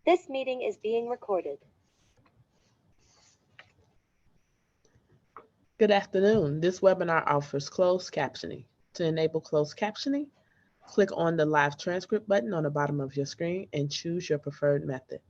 This meeting is being recorded. Good afternoon. This webinar offers closed captioning. To enable closed captioning, click on the live transcript button on the bottom of your screen and choose your preferred method.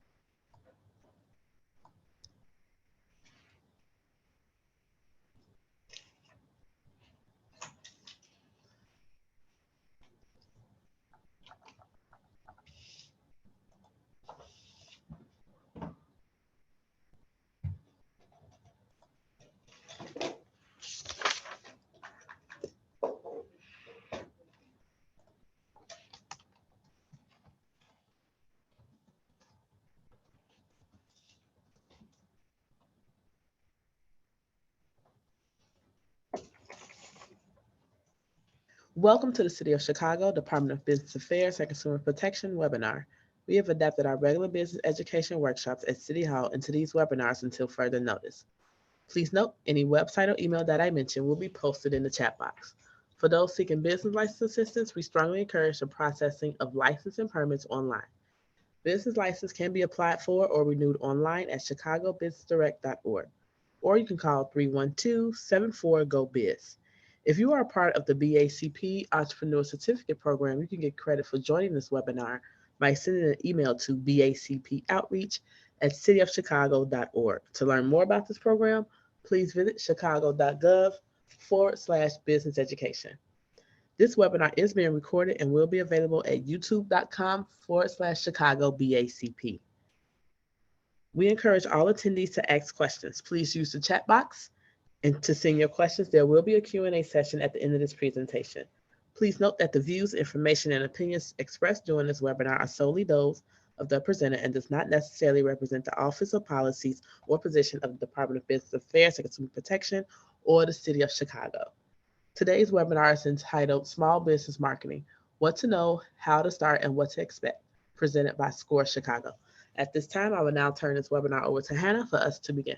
Welcome to the City of Chicago Department of Business Affairs and Consumer Protection webinar. We have adapted our regular business education workshops at City Hall into these webinars until further notice. Please note, any website or email that I mention will be posted in the chat box. For those seeking business license assistance, we strongly encourage the processing of license and permits online. Business license can be applied for or renewed online at chicagobusinessdirect.org, or you can call 312-74-GO-BIZ. If you are a part of the BACP Entrepreneur Certificate Program, you can get credit for joining this webinar by sending an email to bacpoutreach@cityofchicago.org. To learn more about this program, please visit chicago.gov/business education. This webinar is being recorded and will be available at youtube.com/Chicago BACP. We encourage all attendees to ask questions. Please use the chat box, and to send your questions, there will be a Q&A session at the end of this presentation. Please note that the views, information, and opinions expressed during this webinar are solely those of the presenter and does not necessarily represent the office or policies or position of the Department of Business Affairs and Consumer Protection or the City of Chicago. Today's webinar is entitled Small Business Marketing, What to Know, How to Start, and What to Expect, presented by SCORE Chicago. At this time, I will now turn this webinar over to Hannah for us to begin.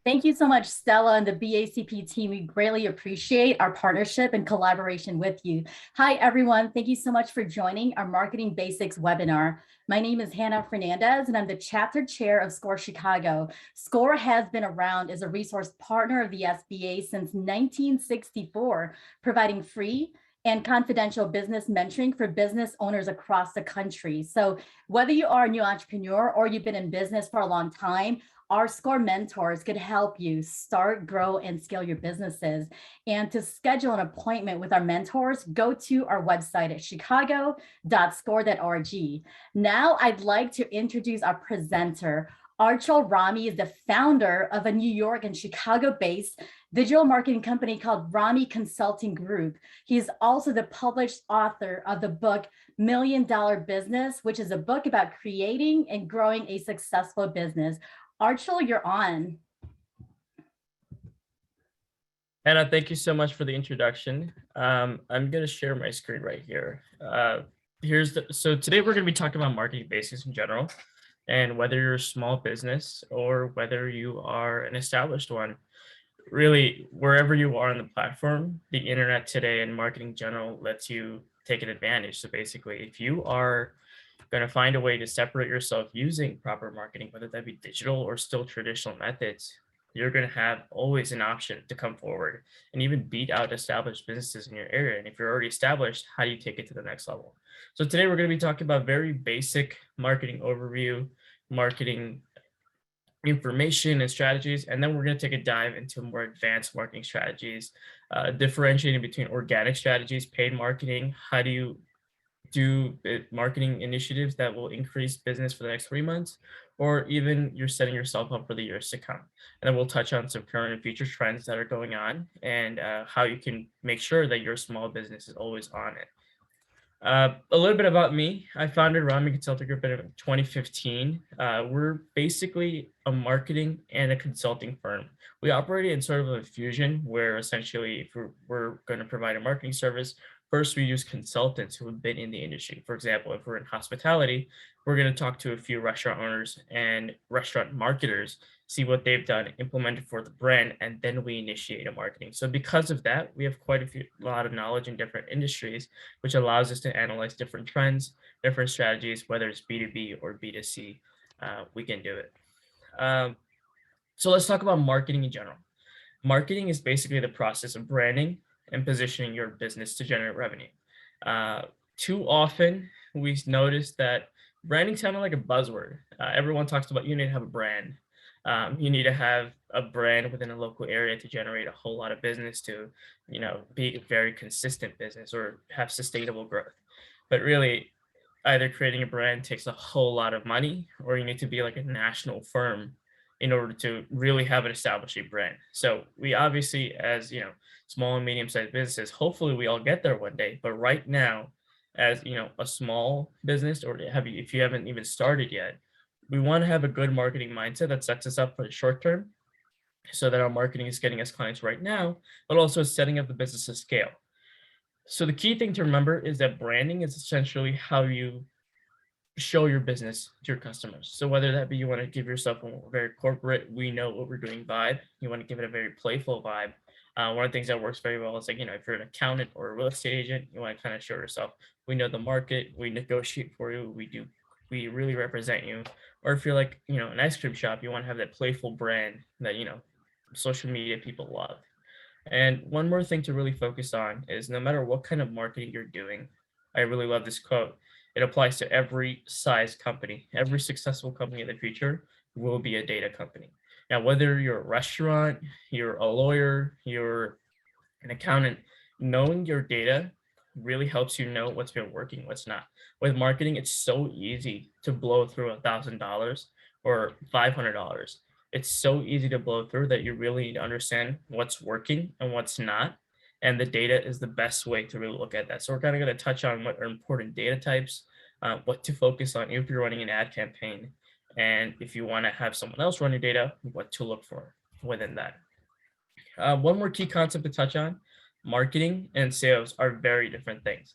Thank you so much, Stella and the BACP team. We greatly appreciate our partnership and collaboration with you. Hi, everyone. Thank you so much for joining our Marketing Basics webinar. My name is Hannah Fernandez, and I'm the chapter chair of SCORE Chicago. SCORE has been around as a resource partner of the SBA since 1964, providing free and confidential business mentoring for business owners across the country. So whether you are a new entrepreneur or you've been in business for a long time, our SCORE mentors could help you start, grow, and scale your businesses. And to schedule an appointment with our mentors, go to our website at chicago.score.org. Now I'd like to introduce our presenter. Archul Rami is the founder of a New York and Chicago-based digital marketing company called Rami Consulting Group. He is also the published author of the book Million Dollar Business, which is a book about creating and growing a successful business. Archul, you're on. Anna, thank you so much for the introduction. I'm going to share my screen right here. So today we're going to be talking about marketing basics in general, and whether you're a small business or whether you are an established one. Really, wherever you are on the platform, the internet today and marketing in general lets you take an advantage. So basically, if you are going to find a way to separate yourself using proper marketing, whether that be digital or still traditional methods, you're going to have always an option to come forward and even beat out established businesses in your area. And if you're already established, how do you take it to the next level? So today we're going to be talking about very basic marketing overview, marketing information and strategies, and then we're going to take a dive into more advanced marketing strategies, differentiating between organic strategies, paid marketing, how do you do marketing initiatives that will increase business for the next 3 months, or even you're setting yourself up for the years to come. And then we'll touch on some current and future trends that are going on and how you can make sure that your small business is always on it. A little bit about me. I founded Rami Consulting Group in 2015. We're basically a marketing and a consulting firm. We operate in sort of a fusion where essentially if we're going to provide a marketing service, first we use consultants who have been in the industry. For example, if we're in hospitality, we're going to talk to a few restaurant owners and restaurant marketers, see what they've done, implement it for the brand, and then we initiate a marketing. So because of that, we have quite a lot of knowledge in different industries, which allows us to analyze different trends, different strategies, whether it's B2B or B2C, we can do it. So let's talk about marketing in general. Marketing is basically the process of branding and positioning your business to generate revenue. Uh, Too often, we notice that branding sounded like a buzzword. Everyone talks about you need to have a brand. You need to have a brand within a local area to generate a whole lot of business to, be a very consistent business or have sustainable growth. But really, either creating a brand takes a whole lot of money, or you need to be like a national firm in order to really have an established brand. So we obviously, as small and medium-sized businesses, hopefully we all get there one day. But right now, as a small business, or if you haven't even started yet, we want to have a good marketing mindset that sets us up for the short term, so that our marketing is getting us clients right now, but also setting up the business to scale. So the key thing to remember is that branding is essentially how you show your business to your customers. So whether that be you want to give yourself a very corporate, we know what we're doing vibe, you want to give it a very playful vibe. One of the things that works very well is like, if you're an accountant or a real estate agent, you want to kind of show yourself, we know the market, we negotiate for you, we really represent you. Or if you're like, an ice cream shop, you want to have that playful brand that, social media people love. And one more thing to really focus on is no matter what kind of marketing you're doing, I really love this quote. It applies to every size company. Every successful company in the future will be a data company. Now, whether you're a restaurant, you're a lawyer, you're an accountant, knowing your data really helps you know what's been working, what's not. With marketing, it's so easy to blow through $1,000 or $500. It's so easy to blow through that you really need to understand what's working and what's not. And the data is the best way to really look at that. So we're kind of going to touch on what are important data types, what to focus on if you're running an ad campaign, and if you want to have someone else run your data, what to look for within that. One more key concept to touch on: marketing and sales are very different things.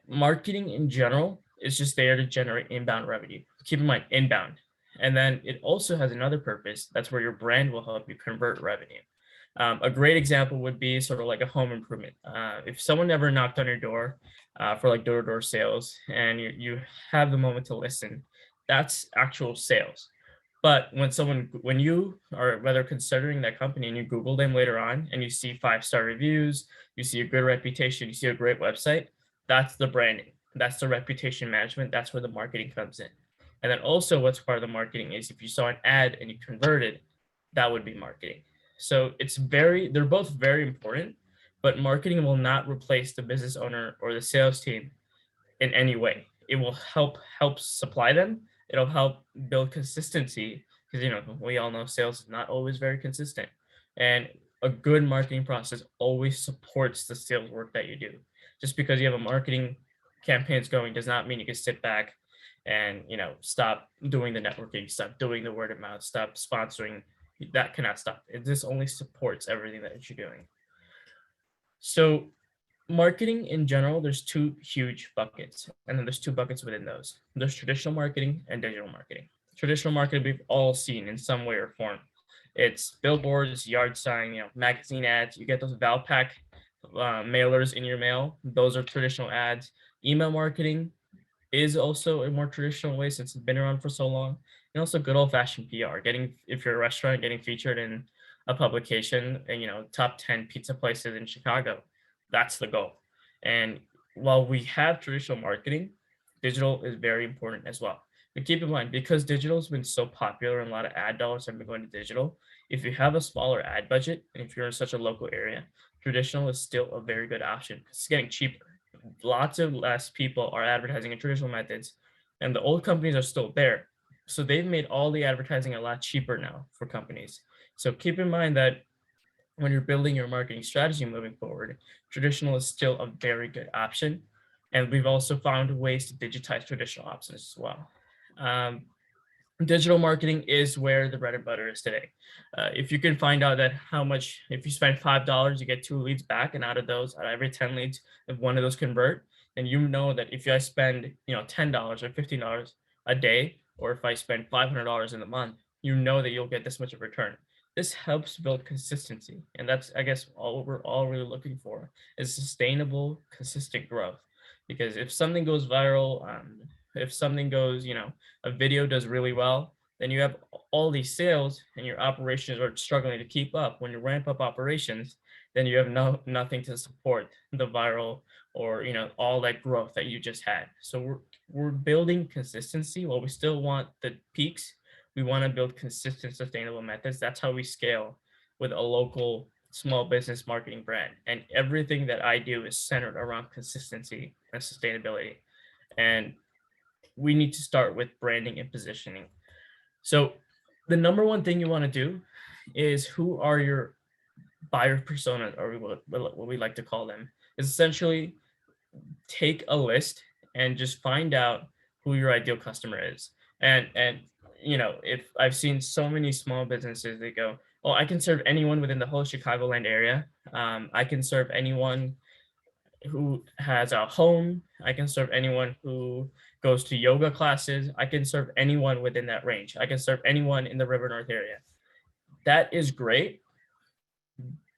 Marketing in general is just there to generate inbound revenue. Keep in mind, inbound. And then it also has another purpose. That's where your brand will help you convert revenue. A great example would be sort of like a home improvement. If someone ever knocked on your door for like door-to-door sales, and you have the moment to listen, that's actual sales. But when you are whether considering that company and you Google them later on and you see 5-star reviews, you see a good reputation, you see a great website, that's the branding. That's the reputation management. That's where the marketing comes in. And then also what's part of the marketing is if you saw an ad and you converted, that would be marketing. So they're both very important, but marketing will not replace the business owner or the sales team in any way. It will help supply them. It'll help build consistency, because we all know sales is not always very consistent, and a good marketing process always supports the sales work that you do. Just because you have a marketing campaigns going does not mean you can sit back and stop doing the networking, stop doing the word of mouth, stop sponsoring. That cannot stop. This only supports everything that you're doing. So marketing in general, there's two huge buckets, and then there's two buckets within those. There's traditional marketing and digital marketing. Traditional marketing we've all seen in some way or form. It's billboards, yard sign, magazine ads. You get those Valpak mailers in your mail. Those are traditional ads. Email marketing is also a more traditional way since it's been around for so long. And also good old-fashioned PR. If you're a restaurant, getting featured in a publication and top 10 pizza places in Chicago. That's the goal. And while we have traditional marketing, digital is very important as well. But keep in mind, because digital has been so popular and a lot of ad dollars have been going to digital, if you have a smaller ad budget and if you're in such a local area, traditional is still a very good option. It's getting cheaper. Lots of less people are advertising in traditional methods, and the old companies are still there. So they've made all the advertising a lot cheaper now for companies. So keep in mind that when you're building your marketing strategy moving forward, traditional is still a very good option. And we've also found ways to digitize traditional options as well. digital marketing is where the bread and butter is today. If you can find out that if you spend $5, you get 2 leads back, and out of every 10 leads, if one of those convert, then you know that if I spend, $10 or $15 a day, or if I spend $500 in the month, you know that you'll get this much of return. This helps build consistency, and that's, I guess, all we're all really looking for is sustainable, consistent growth. Because if something goes viral, if something goes, a video does really well, then you have all these sales and your operations are struggling to keep up. When you ramp up operations, then you have nothing to support the viral or all that growth that you just had. So we're building consistency while we still want the peaks. We want to build consistent, sustainable methods. That's how we scale with a local small business marketing brand. And everything that I do is centered around consistency and sustainability. And we need to start with branding and positioning. So the number one thing you want to do is, who are your buyer personas, or what we like to call them, is essentially take a list and just find out who your ideal customer is. And if I've seen so many small businesses, they go, oh, I can serve anyone within the whole Chicagoland area. I can serve anyone who has a home. I can serve anyone who goes to yoga classes. I can serve anyone within that range. I can serve anyone in the River North area. That is great,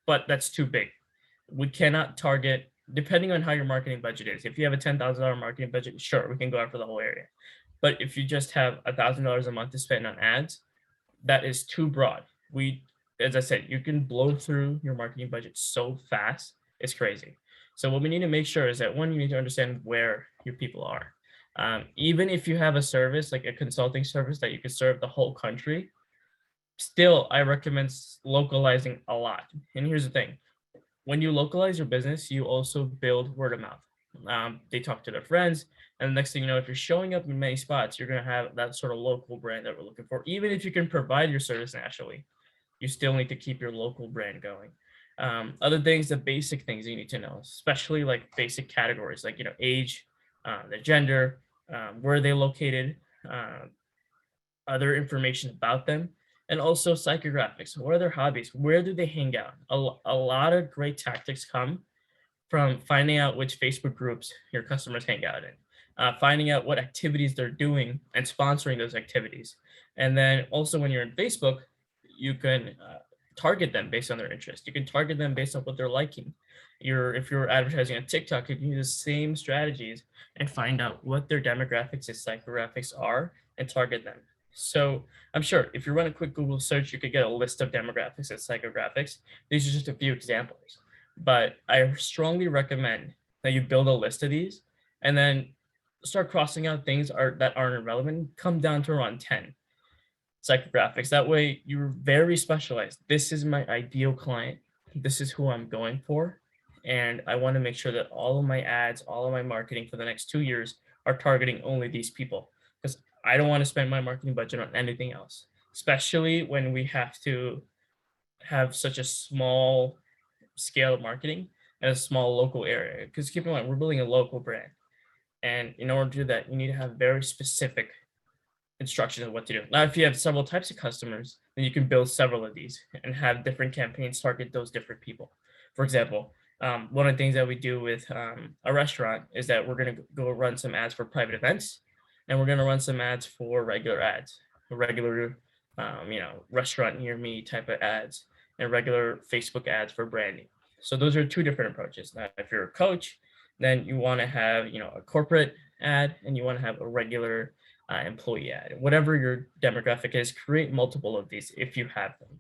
but that's too big. We cannot target, depending on how your marketing budget is. If you have a $10,000 marketing budget, sure, we can go after the whole area. But if you just have $1,000 a month to spend on ads, that is too broad. As I said, you can blow through your marketing budget so fast, it's crazy. So what we need to make sure is that, one, you need to understand where your people are. Even if you have a service, like a consulting service that you can serve the whole country, still, I recommend localizing a lot. And here's the thing. When you localize your business, you also build word of mouth. They talk to their friends, and the next thing you know, if you're showing up in many spots, you're going to have that sort of local brand that we're looking for. Even if you can provide your service nationally, you still need to keep your local brand going. Other things, the basic things you need to know, especially like basic categories, like age, the gender, where they're located, other information about them, and also psychographics. What are their hobbies? Where do they hang out? A lot of great tactics come from finding out which Facebook groups your customers hang out in, finding out what activities they're doing and sponsoring those activities. And then also, when you're in Facebook, you can target them based on their interest. You can target them based on what they're liking. If you're advertising on TikTok, you can use the same strategies and find out what their demographics and psychographics are and target them. So I'm sure if you run a quick Google search, you could get a list of demographics and psychographics. These are just a few examples, but I strongly recommend that you build a list of these and then start crossing out things that aren't irrelevant. Come down to around 10 psychographics. That way you're very specialized. This is my ideal client. This is who I'm going for. And I want to make sure that all of my ads, all of my marketing for the next 2 years are targeting only these people, because I don't want to spend my marketing budget on anything else, especially when we have to have such a small scale of marketing in a small local area. Because keep in mind, we're building a local brand. And in order to do that, you need to have very specific instructions of what to do. Now, if you have several types of customers, then you can build several of these and have different campaigns target those different people. For example, one of the things that we do with a restaurant is that we're going to go run some ads for private events, and we're going to run some ads for regular ads, regular, restaurant near me type of ads, and regular Facebook ads for branding. So those are two different approaches. Now, if you're a coach, then you want to have, a corporate ad, and you want to have a regular employee ad. Whatever your demographic is, create multiple of these if you have them.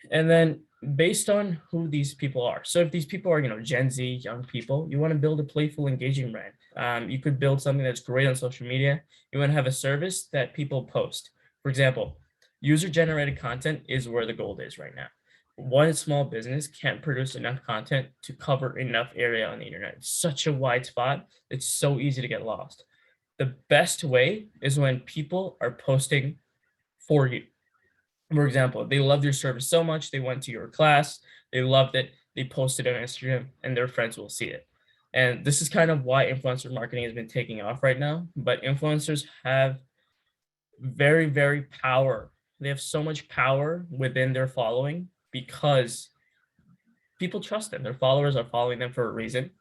And then based on who these people are. So if these people are, Gen Z, young people, you want to build a playful, engaging brand. You could build something that's great on social media. You want to have a service that people post. For example, user-generated content is where the gold is right now. One small business can't produce enough content to cover enough area on the internet. It's such a wide spot. It's so easy to get lost. The best way is when people are posting for you. For example, they loved your service so much, they went to your class, they loved it, they posted on Instagram, and their friends will see it. And this is kind of why influencer marketing has been taking off right now. But influencers have very, very power. They have so much power within their following because people trust them. Their followers are following them for a reason.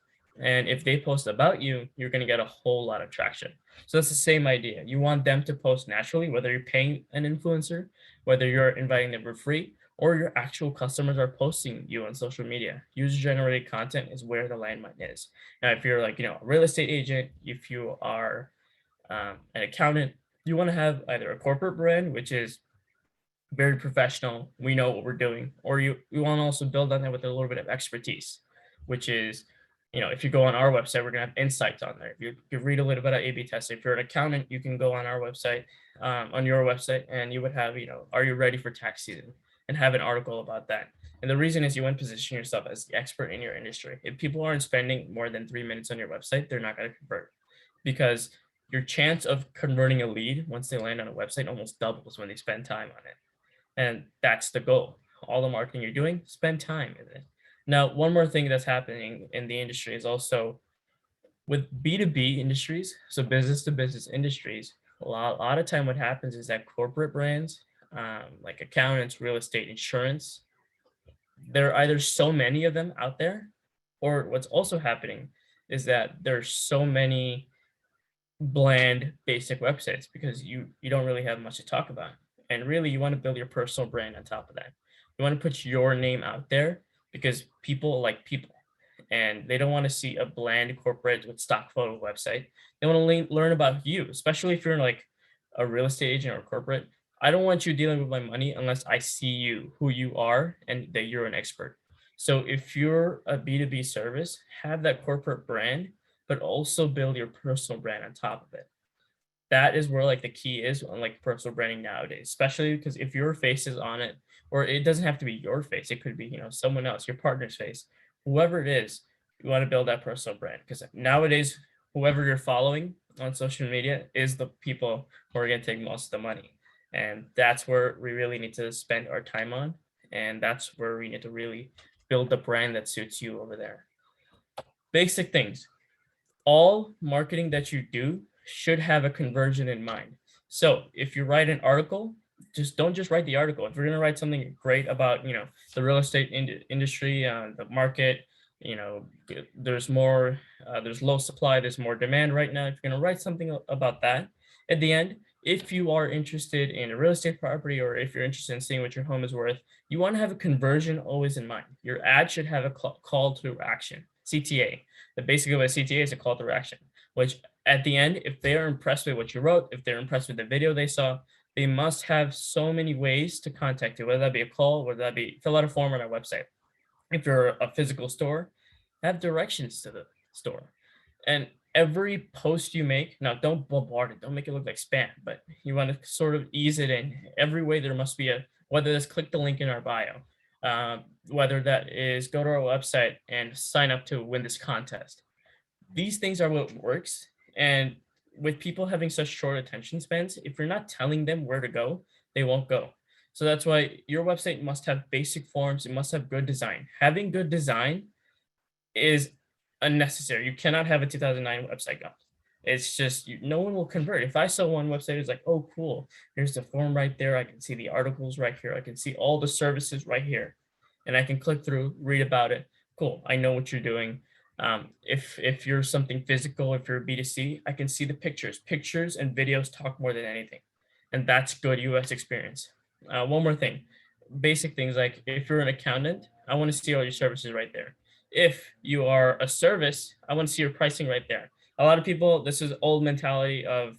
And if they post about you, you're going to get a whole lot of traction. So that's the same idea. You want them to post naturally, whether you're paying an influencer, whether you're inviting them for free, or your actual customers are posting you on social media. User generated content is where the landmine is. Now, if you're like, a real estate agent, if you are an accountant, you want to have either a corporate brand, which is very professional, we know what we're doing, or you want to also build on that with a little bit of expertise, which is, if you go on our website, we're going to have insights on there. If you read a little bit of A/B testing, if you're an accountant, you can go on our website, on your website, and you would have, are you ready for tax season, and have an article about that. And the reason is you want to position yourself as the expert in your industry. If people aren't spending more than 3 minutes on your website, they're not going to convert, because your chance of converting a lead once they land on a website almost doubles when they spend time on it. And that's the goal. All the marketing you're doing, spend time in it. Now, one more thing that's happening in the industry is also with B2B industries, so business to business industries, a lot of time what happens is that corporate brands, like accountants, real estate, insurance, there are either so many of them out there, or what's also happening is that there's so many bland basic websites because you don't really have much to talk about, and really you want to build your personal brand on top of that. You want to put your name out there because people like people, and they don't want to see a bland corporate with stock photo website. They want to learn about you, especially if you're like a real estate agent or corporate. I don't want you dealing with my money unless I see you, who you are, and that you're an expert. So if you're a B2B service, have that corporate brand, but also build your personal brand on top of it. That is where like the key is on like personal branding nowadays, especially because if your face is on it, or it doesn't have to be your face, it could be, someone else, your partner's face, whoever it is, you want to build that personal brand, because nowadays, whoever you're following on social media is the people who are going to take most of the money. And that's where we really need to spend our time on. And that's where we need to really build the brand that suits you over there. Basic things. All marketing that you do should have a conversion in mind. So if you write an article, don't just write the article. If you're going to write something great about, the real estate industry, the market, there's more, there's low supply, there's more demand right now. If you're going to write something about that, at the end, if you are interested in a real estate property, or if you're interested in seeing what your home is worth, you want to have a conversion always in mind. Your ad should have a call to action, CTA. Basically what a CTA is, a call to action, which at the end, if they are impressed with what you wrote, if they're impressed with the video they saw, they must have so many ways to contact you, whether that be a call, whether that be fill out a form on our website. If you're a physical store, have directions to the store. And every post you make, now don't bombard it, don't make it look like spam, but you want to sort of ease it in. Every way there must be whether it's click the link in our bio, whether that is go to our website and sign up to win this contest. These things are what works. And with people having such short attention spans, if you're not telling them where to go, they won't go. So that's why your website must have basic forms. It must have good design. Having good design is unnecessary. You cannot have a 2009 website gone. It's just no one will convert. If I saw one website, it's like, oh, cool. Here's the form right there. I can see the articles right here. I can see all the services right here. And I can click through, read about it. Cool. I know what you're doing. If you're something physical, if you're a B2C, I can see the pictures. Pictures and videos talk more than anything. And that's good UX experience. One more thing. Basic things like if you're an accountant, I want to see all your services right there. If you are a service, I want to see your pricing right there. A lot of people, this is old mentality of,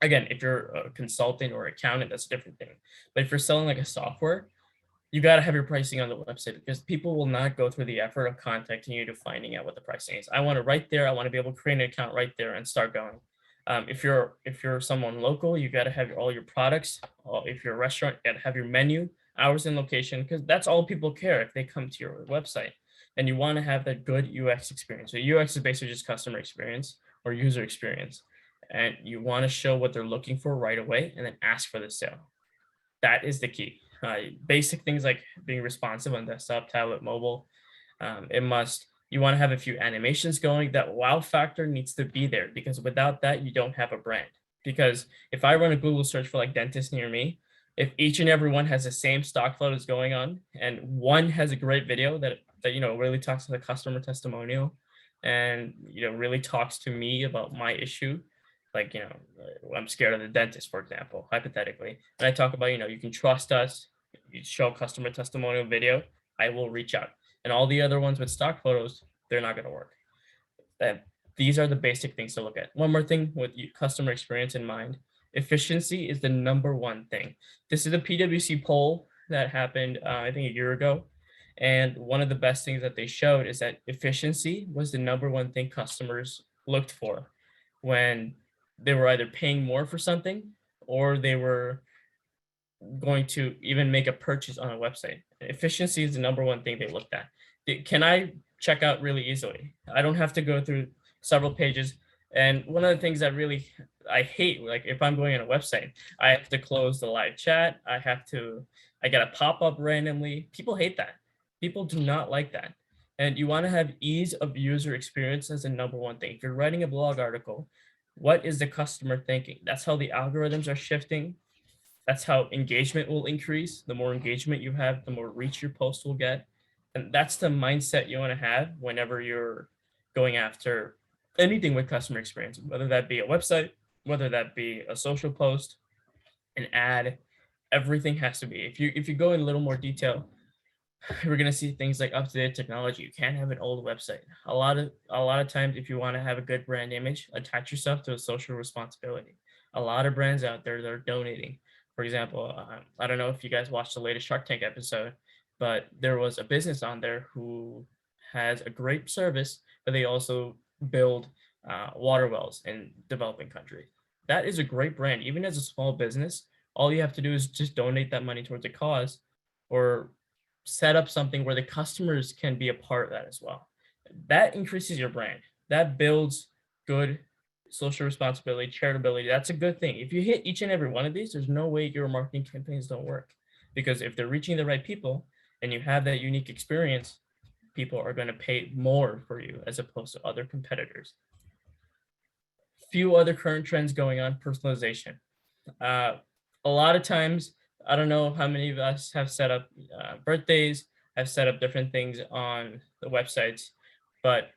again, if you're a consultant or accountant, that's a different thing. But if you're selling like a software, you got to have your pricing on the website, because people will not go through the effort of contacting you to finding out what the pricing is. I want it right there. I want to be able to create an account right there and start going. If you're someone local, you got to have all your products. If you're a restaurant, you got to have your menu, hours, and location, because that's all people care if they come to your website. And you want to have that good UX experience. So UX is basically just customer experience or user experience. And you want to show what they're looking for right away and then ask for the sale. That is the key. Basic things like being responsive on desktop, tablet, mobile. You want to have a few animations going. That wow factor needs to be there, because without that, you don't have a brand. Because if I run a Google search for like dentist near me, if each and every one has the same stock photos going on, and one has a great video that really talks to the customer testimonial, and really talks to me about my issue, like I'm scared of the dentist, for example, hypothetically, and I talk about you can trust us, you show customer testimonial video, I will reach out. And all the other ones with stock photos, they're not going to work. That these are the basic things to look at. One more thing with customer experience in mind, efficiency is the number one thing. This is a PwC poll that happened, I think, a year ago. And one of the best things that they showed is that efficiency was the number one thing customers looked for when they were either paying more for something or they were going to even make a purchase on a website. Efficiency is the number one thing they looked at. Can I check out really easily? I don't have to go through several pages. And one of the things that really I hate, like if I'm going on a website, I have to close the live chat. I get a pop-up randomly. People hate that. People do not like that. And you want to have ease of user experience as the number one thing. If you're writing a blog article, what is the customer thinking? That's how the algorithms are shifting. That's how engagement will increase. The more engagement you have, the more reach your post will get. And that's the mindset you want to have whenever you're going after anything with customer experience, whether that be a website, whether that be a social post, an ad, everything has to be. If you go in a little more detail, we're gonna see things like up-to-date technology. You can't have an old website. A lot of times, if you want to have a good brand image, attach yourself to a social responsibility. A lot of brands out there that are donating. For example, I don't know if you guys watched the latest Shark Tank episode, but there was a business on there who has a great service, but they also build water wells in developing countries. That is a great brand. Even as a small business, all you have to do is just donate that money towards a cause, or set up something where the customers can be a part of that as well. That increases your brand. That builds good social responsibility, charitability. That's a good thing. If you hit each and every one of these, there's no way your marketing campaigns don't work. Because if they're reaching the right people and you have that unique experience, people are going to pay more for you as opposed to other competitors. Few other current trends going on: personalization. A lot of times, I don't know how many of us have set up birthdays, have set up different things on the websites, but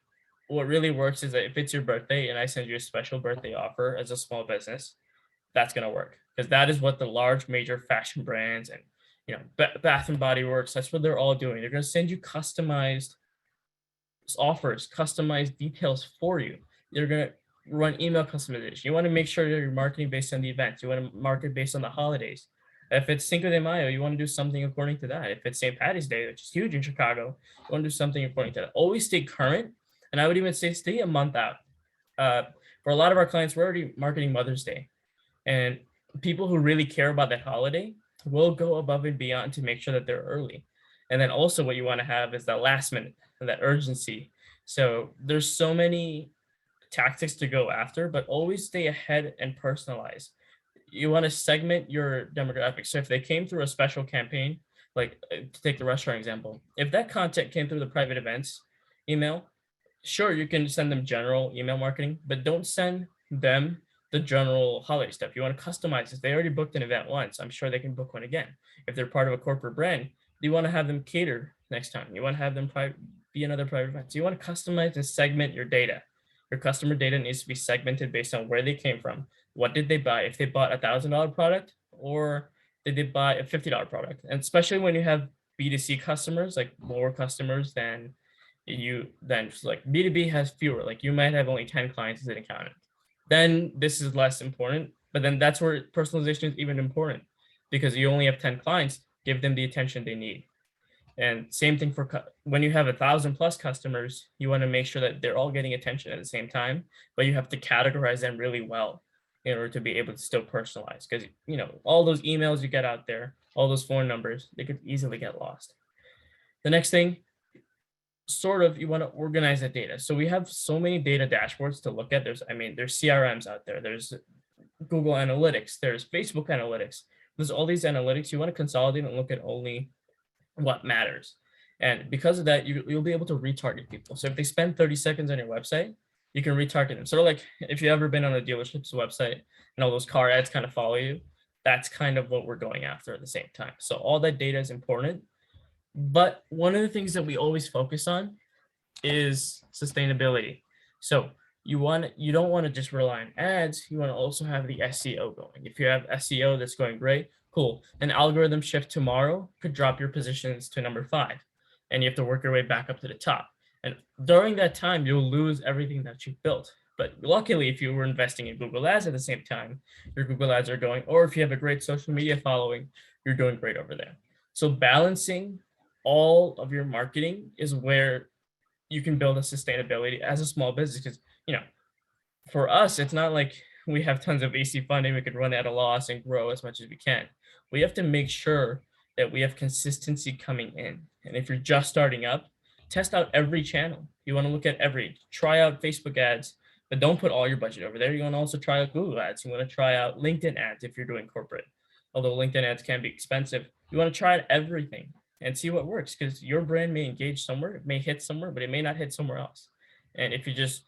what really works is that if it's your birthday and I send you a special birthday offer as a small business, that's going to work, because that is what the large major fashion brands and Bath and Body Works, that's what they're all doing. They're going to send you customized offers, customized details for you. They're going to run email customization. You want to make sure that you're marketing based on the events. You want to market based on the holidays. If it's Cinco de Mayo, you want to do something according to that. If it's St. Patty's Day, which is huge in Chicago, you want to do something according to that. Always stay current. And I would even say stay a month out. For a lot of our clients, we're already marketing Mother's Day. And people who really care about that holiday will go above and beyond to make sure that they're early. And then also what you want to have is that last minute and that urgency. So there's so many tactics to go after, but always stay ahead and personalize. You want to segment your demographics. So if they came through a special campaign, like to take the restaurant example, if that content came through the private events email, sure, you can send them general email marketing, but don't send them the general holiday stuff. You want to customize this. They already booked an event once. I'm sure they can book one again. If they're part of a corporate brand, you want to have them cater next time. You want to have them be another private event. So you want to customize and segment your data. Your customer data needs to be segmented based on where they came from. What did they buy? If they bought a $1,000 product, or did they buy a $50 product? And especially when you have B2C customers, like more customers than like B2B has fewer, like you might have only 10 clients as an accountant. Then this is less important, but then that's where personalization is even important, because you only have 10 clients, give them the attention they need. And same thing for when you have 1,000+ customers, you want to make sure that they're all getting attention at the same time, but you have to categorize them really well in order to be able to still personalize, because all those emails you get out there, all those phone numbers, they could easily get lost. The next thing, you want to organize that data. So we have so many data dashboards to look at. There's CRMs out there. There's Google Analytics. There's Facebook Analytics. There's all these analytics. You want to consolidate and look at only what matters. And because of that, you'll be able to retarget people. So if they spend 30 seconds on your website, you can retarget them. Sort of like if you've ever been on a dealership's website and all those car ads kind of follow you, that's kind of what we're going after at the same time. So all that data is important. But one of the things that we always focus on is sustainability. So you don't want to just rely on ads, you want to also have the SEO going. If you have SEO that's going great, cool. An algorithm shift tomorrow could drop your positions to number 5 and you have to work your way back up to the top. And during that time, you'll lose everything that you've built. But luckily, if you were investing in Google Ads at the same time, your Google Ads are going, or if you have a great social media following, you're doing great over there. So balancing all of your marketing is where you can build a sustainability as a small business. Because, you know, for us, it's not like we have tons of VC funding, we could run at a loss and grow as much as we can. We have to make sure that we have consistency coming in. And if you're just starting up, test out every channel. You want to look at try out Facebook ads, but don't put all your budget over there. You want to also try out Google ads. You want to try out LinkedIn ads if you're doing corporate. Although LinkedIn ads can be expensive, you want to try out everything and see what works, because your brand may engage somewhere, it may hit somewhere, but it may not hit somewhere else. And if you just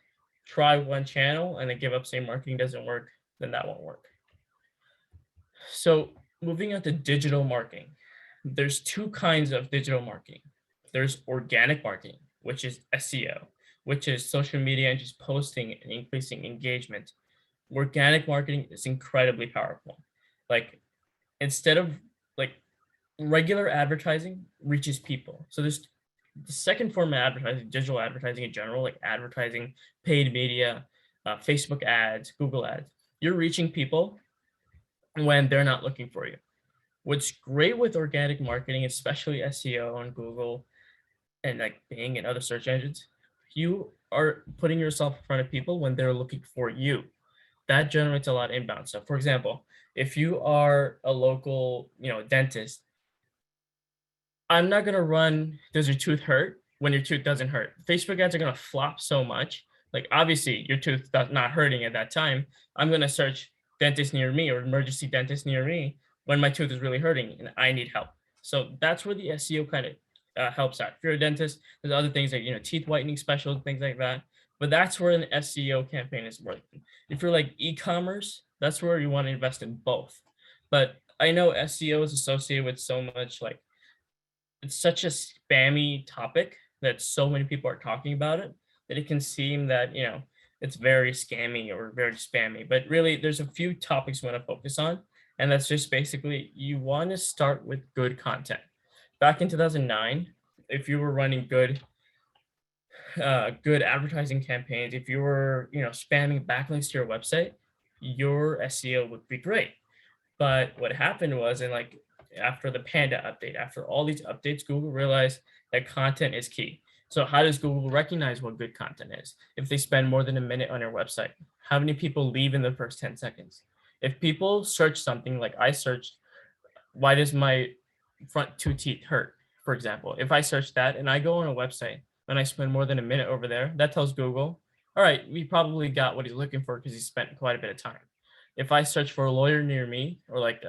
try one channel and then give up saying marketing doesn't work, then that won't work. So moving on to digital marketing, there's 2 kinds of digital marketing. There's organic marketing, which is SEO, which is social media and just posting and increasing engagement. Organic marketing is incredibly powerful. Like, instead of like regular advertising reaches people. So there's the second form of advertising, digital advertising in general, like advertising, paid media, Facebook ads, Google ads. You're reaching people when they're not looking for you. What's great with organic marketing, especially SEO on Google and like Bing and other search engines, you are putting yourself in front of people when they're looking for you. That generates a lot of inbound stuff. For example, if you are a local, dentist, I'm not gonna run, does your tooth hurt, when your tooth doesn't hurt. Facebook ads are gonna flop so much. Like, obviously your tooth not hurting at that time. I'm gonna search dentist near me or emergency dentist near me when my tooth is really hurting and I need help. So that's where the SEO kind of helps out. If you're a dentist, there's other things like teeth whitening specials, things like that. But that's where an SEO campaign is working. If you're like e-commerce, that's where you want to invest in both. But I know SEO is associated with so much, like, it's such a spammy topic that so many people are talking about it, that it can seem that, it's very scammy or very spammy. But really, there's a few topics we want to focus on. And that's just basically, you want to start with good content. Back in 2009, if you were running good advertising campaigns, if you were, spamming backlinks to your website, your SEO would be great. But what happened was, after the Panda update, after all these updates, Google realized that content is key. So how does Google recognize what good content is? If they spend more than a minute on your website, how many people leave in the first 10 seconds? If people search something like I searched, why does my front 2 teeth hurt, for example? If I search that and I go on a website and I spend more than a minute over there, that tells Google, all right, we probably got what he's looking for because he spent quite a bit of time. If I search for a lawyer near me, or like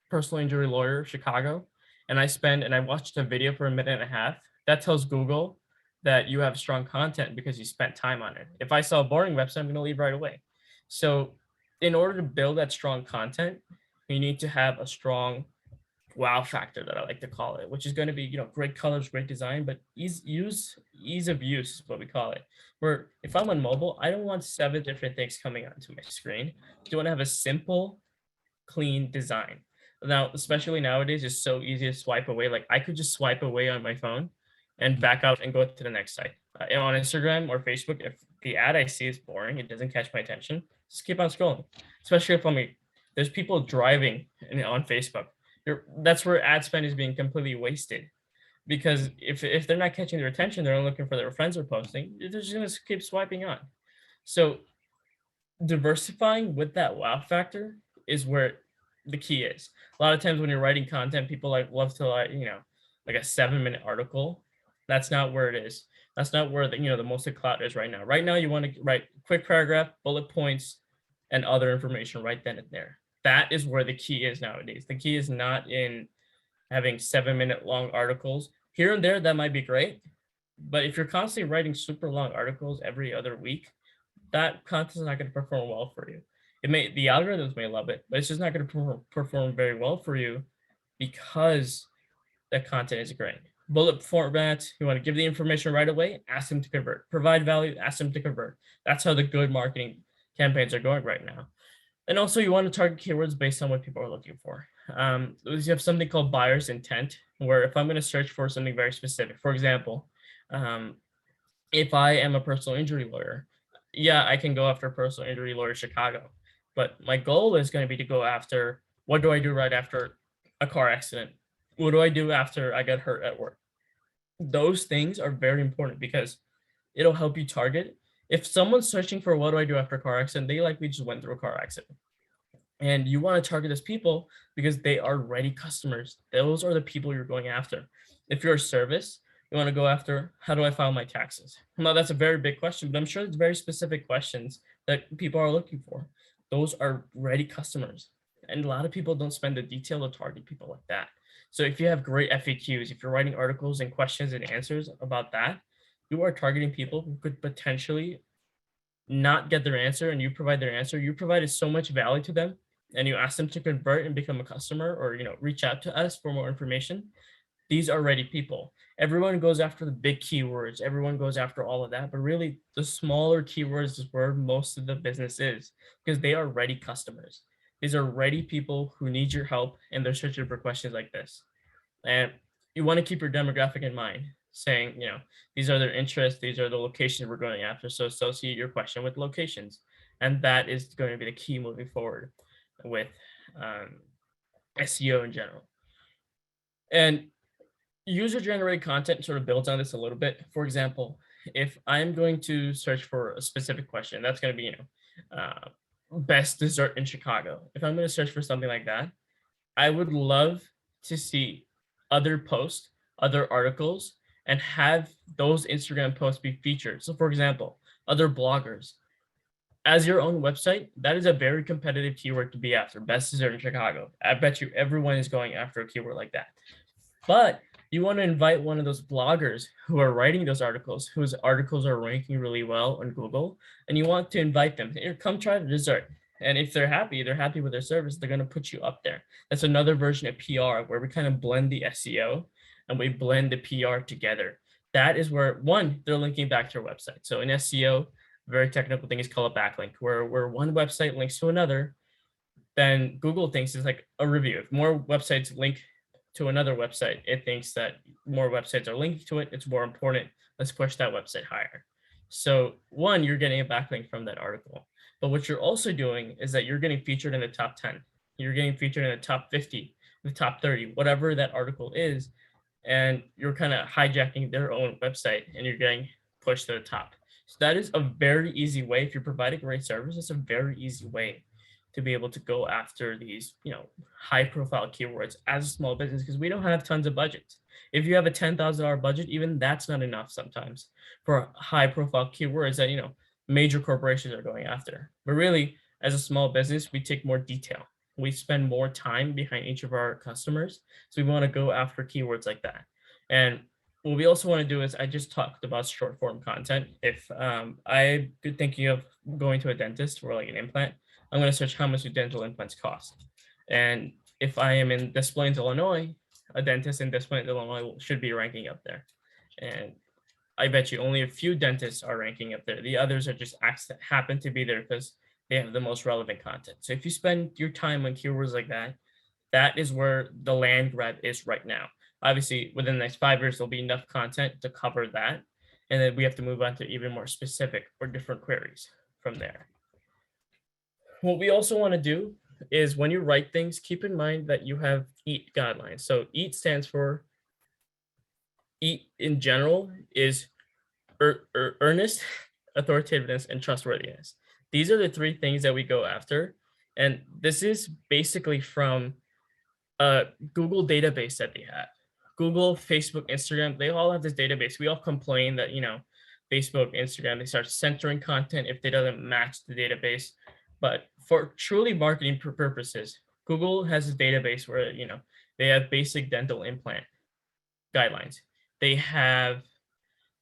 personal injury lawyer, Chicago, and I watched a video for a minute and a half, that tells Google that you have strong content because you spent time on it. If I saw a boring website, I'm going to leave right away. So in order to build that strong content, you need to have a strong wow factor, that I like to call it, which is going to be, great colors, great design, but ease of use is what we call it. Where if I'm on mobile, I don't want 7 different things coming onto my screen. I want to have a simple, clean design. Now, especially nowadays, it's so easy to swipe away. Like, I could just swipe away on my phone and back out and go to the next site. And on Instagram or Facebook, if the ad I see is boring, it doesn't catch my attention, just keep on scrolling. Especially if there's people driving on Facebook. That's where ad spend is being completely wasted. Because if they're not catching their attention, they're only looking for their friends are posting, they're just going to keep swiping on. So diversifying with that wow factor is where the key is. A lot of times when you're writing content, people love to like a 7-minute article. That's not where it is. That's not where the most of the clout is right now. Right now, you want to write quick paragraph, bullet points, and other information right then and there. That is where the key is nowadays. The key is not in having 7-minute long articles. Here and there, that might be great. But if you're constantly writing super long articles every other week, that content is not going to perform well for you. The algorithms may love it, but it's just not going to perform very well for you because that content is great. Bullet formats, you want to give the information right away, ask them to convert. Provide value, ask them to convert. That's how the good marketing campaigns are going right now. And also you want to target keywords based on what people are looking for. You have something called buyer's intent, where if I'm going to search for something very specific, for example, if I am a personal injury lawyer, yeah, I can go after personal injury lawyer Chicago, but my goal is going to be to go after, what do I do right after a car accident? What do I do after I get hurt at work? Those things are very important because it'll help you target. If someone's searching for what do I do after a car accident, they likely just went through a car accident. And you want to target those people because they are ready customers. Those are the people you're going after. If you're a service, you want to go after, how do I file my taxes? Now, that's a very big question, but I'm sure it's very specific questions that people are looking for. Those are ready customers. And a lot of people don't spend the detail to target people like that. So if you have great FAQs, if you're writing articles and questions and answers about that, you are targeting people who could potentially not get their answer, and you provide their answer. You provided so much value to them, and you ask them to convert and become a customer, or reach out to us for more information. These are ready people. Everyone goes after the big keywords, everyone goes after all of that, but really the smaller keywords is where most of the business is, because they are ready customers. These are ready people who need your help, and they're searching for questions like this. And you want to keep your demographic in mind, saying, these are their interests, these are the locations we're going after. So associate your question with locations. And that is going to be the key moving forward with SEO in general. And user-generated content sort of builds on this a little bit. For example, if I'm going to search for a specific question, that's going to be, best dessert in Chicago. If I'm going to search for something like that, I would love to see other posts, other articles, and have those Instagram posts be featured. So for example, other bloggers. As your own website, that is a very competitive keyword to be after. Best dessert in Chicago. I bet you everyone is going after a keyword like that. But you want to invite one of those bloggers who are writing those articles, whose articles are ranking really well on Google, and you want to invite them. Here, come try the dessert. And if they're happy with their service, they're going to put you up there. That's another version of PR where we kind of blend the SEO and we blend the PR together. That is where, one, they're linking back to your website. So in SEO, a very technical thing is called a backlink, where one website links to another, then Google thinks it's like a review. If more websites link to another website, it thinks that more websites are linked to it. It's more important. Let's push that website higher. So one, you're getting a backlink from that article. But what you're also doing is that you're getting featured in the top 10. You're getting featured in the top 50, the top 30, whatever that article is. And you're kind of hijacking their own website and you're getting pushed to the top. So that is a very easy way. If you provide a great service, it's a very easy way to be able to go after these, high profile keywords as a small business, because we don't have tons of budgets. If you have a $10,000 budget, even that's not enough sometimes for high profile keywords that, major corporations are going after. But really, as a small business, we take more detail. We spend more time behind each of our customers. So we want to go after keywords like that. And what we also want to do is, I just talked about short form content. If I'm thinking of going to a dentist for like an implant, I'm going to search how much do dental implants cost. And if I am in Des Plaines, Illinois, a dentist in Des Plaines, Illinois should be ranking up there. And I bet you only a few dentists are ranking up there. The others are just happen to be there because they have the most relevant content. So if you spend your time on keywords like that, that is where the land grab is right now. Obviously, within the next 5 years, there'll be enough content to cover that. And then we have to move on to even more specific or different queries from there. What we also want to do is, when you write things, keep in mind that you have EAT guidelines. So EAT stands for, EAT in general is earnest, authoritativeness, and trustworthiness. These are the 3 things that we go after. And this is basically from a Google database that they have. Google, Facebook, Instagram, they all have this database. We all complain that, Facebook, Instagram, they start censoring content if they doesn't match the database. But for truly marketing purposes, Google has a database where, they have basic dental implant guidelines. They have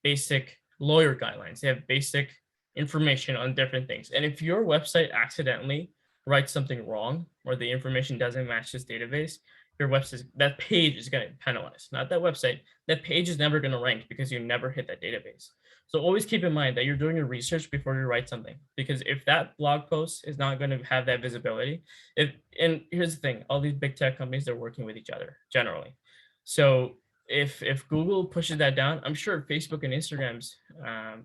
basic lawyer guidelines. They have basic information on different things. And if your website accidentally writes something wrong or the information doesn't match this database, your website, that page is going to penalize, not that website. That page is never going to rank because you never hit that database. So always keep in mind that you're doing your research before you write something, because if that blog post is not going to have that visibility, and here's the thing, all these big tech companies, they're working with each other generally. So if Google pushes that down, I'm sure Facebook and Instagram's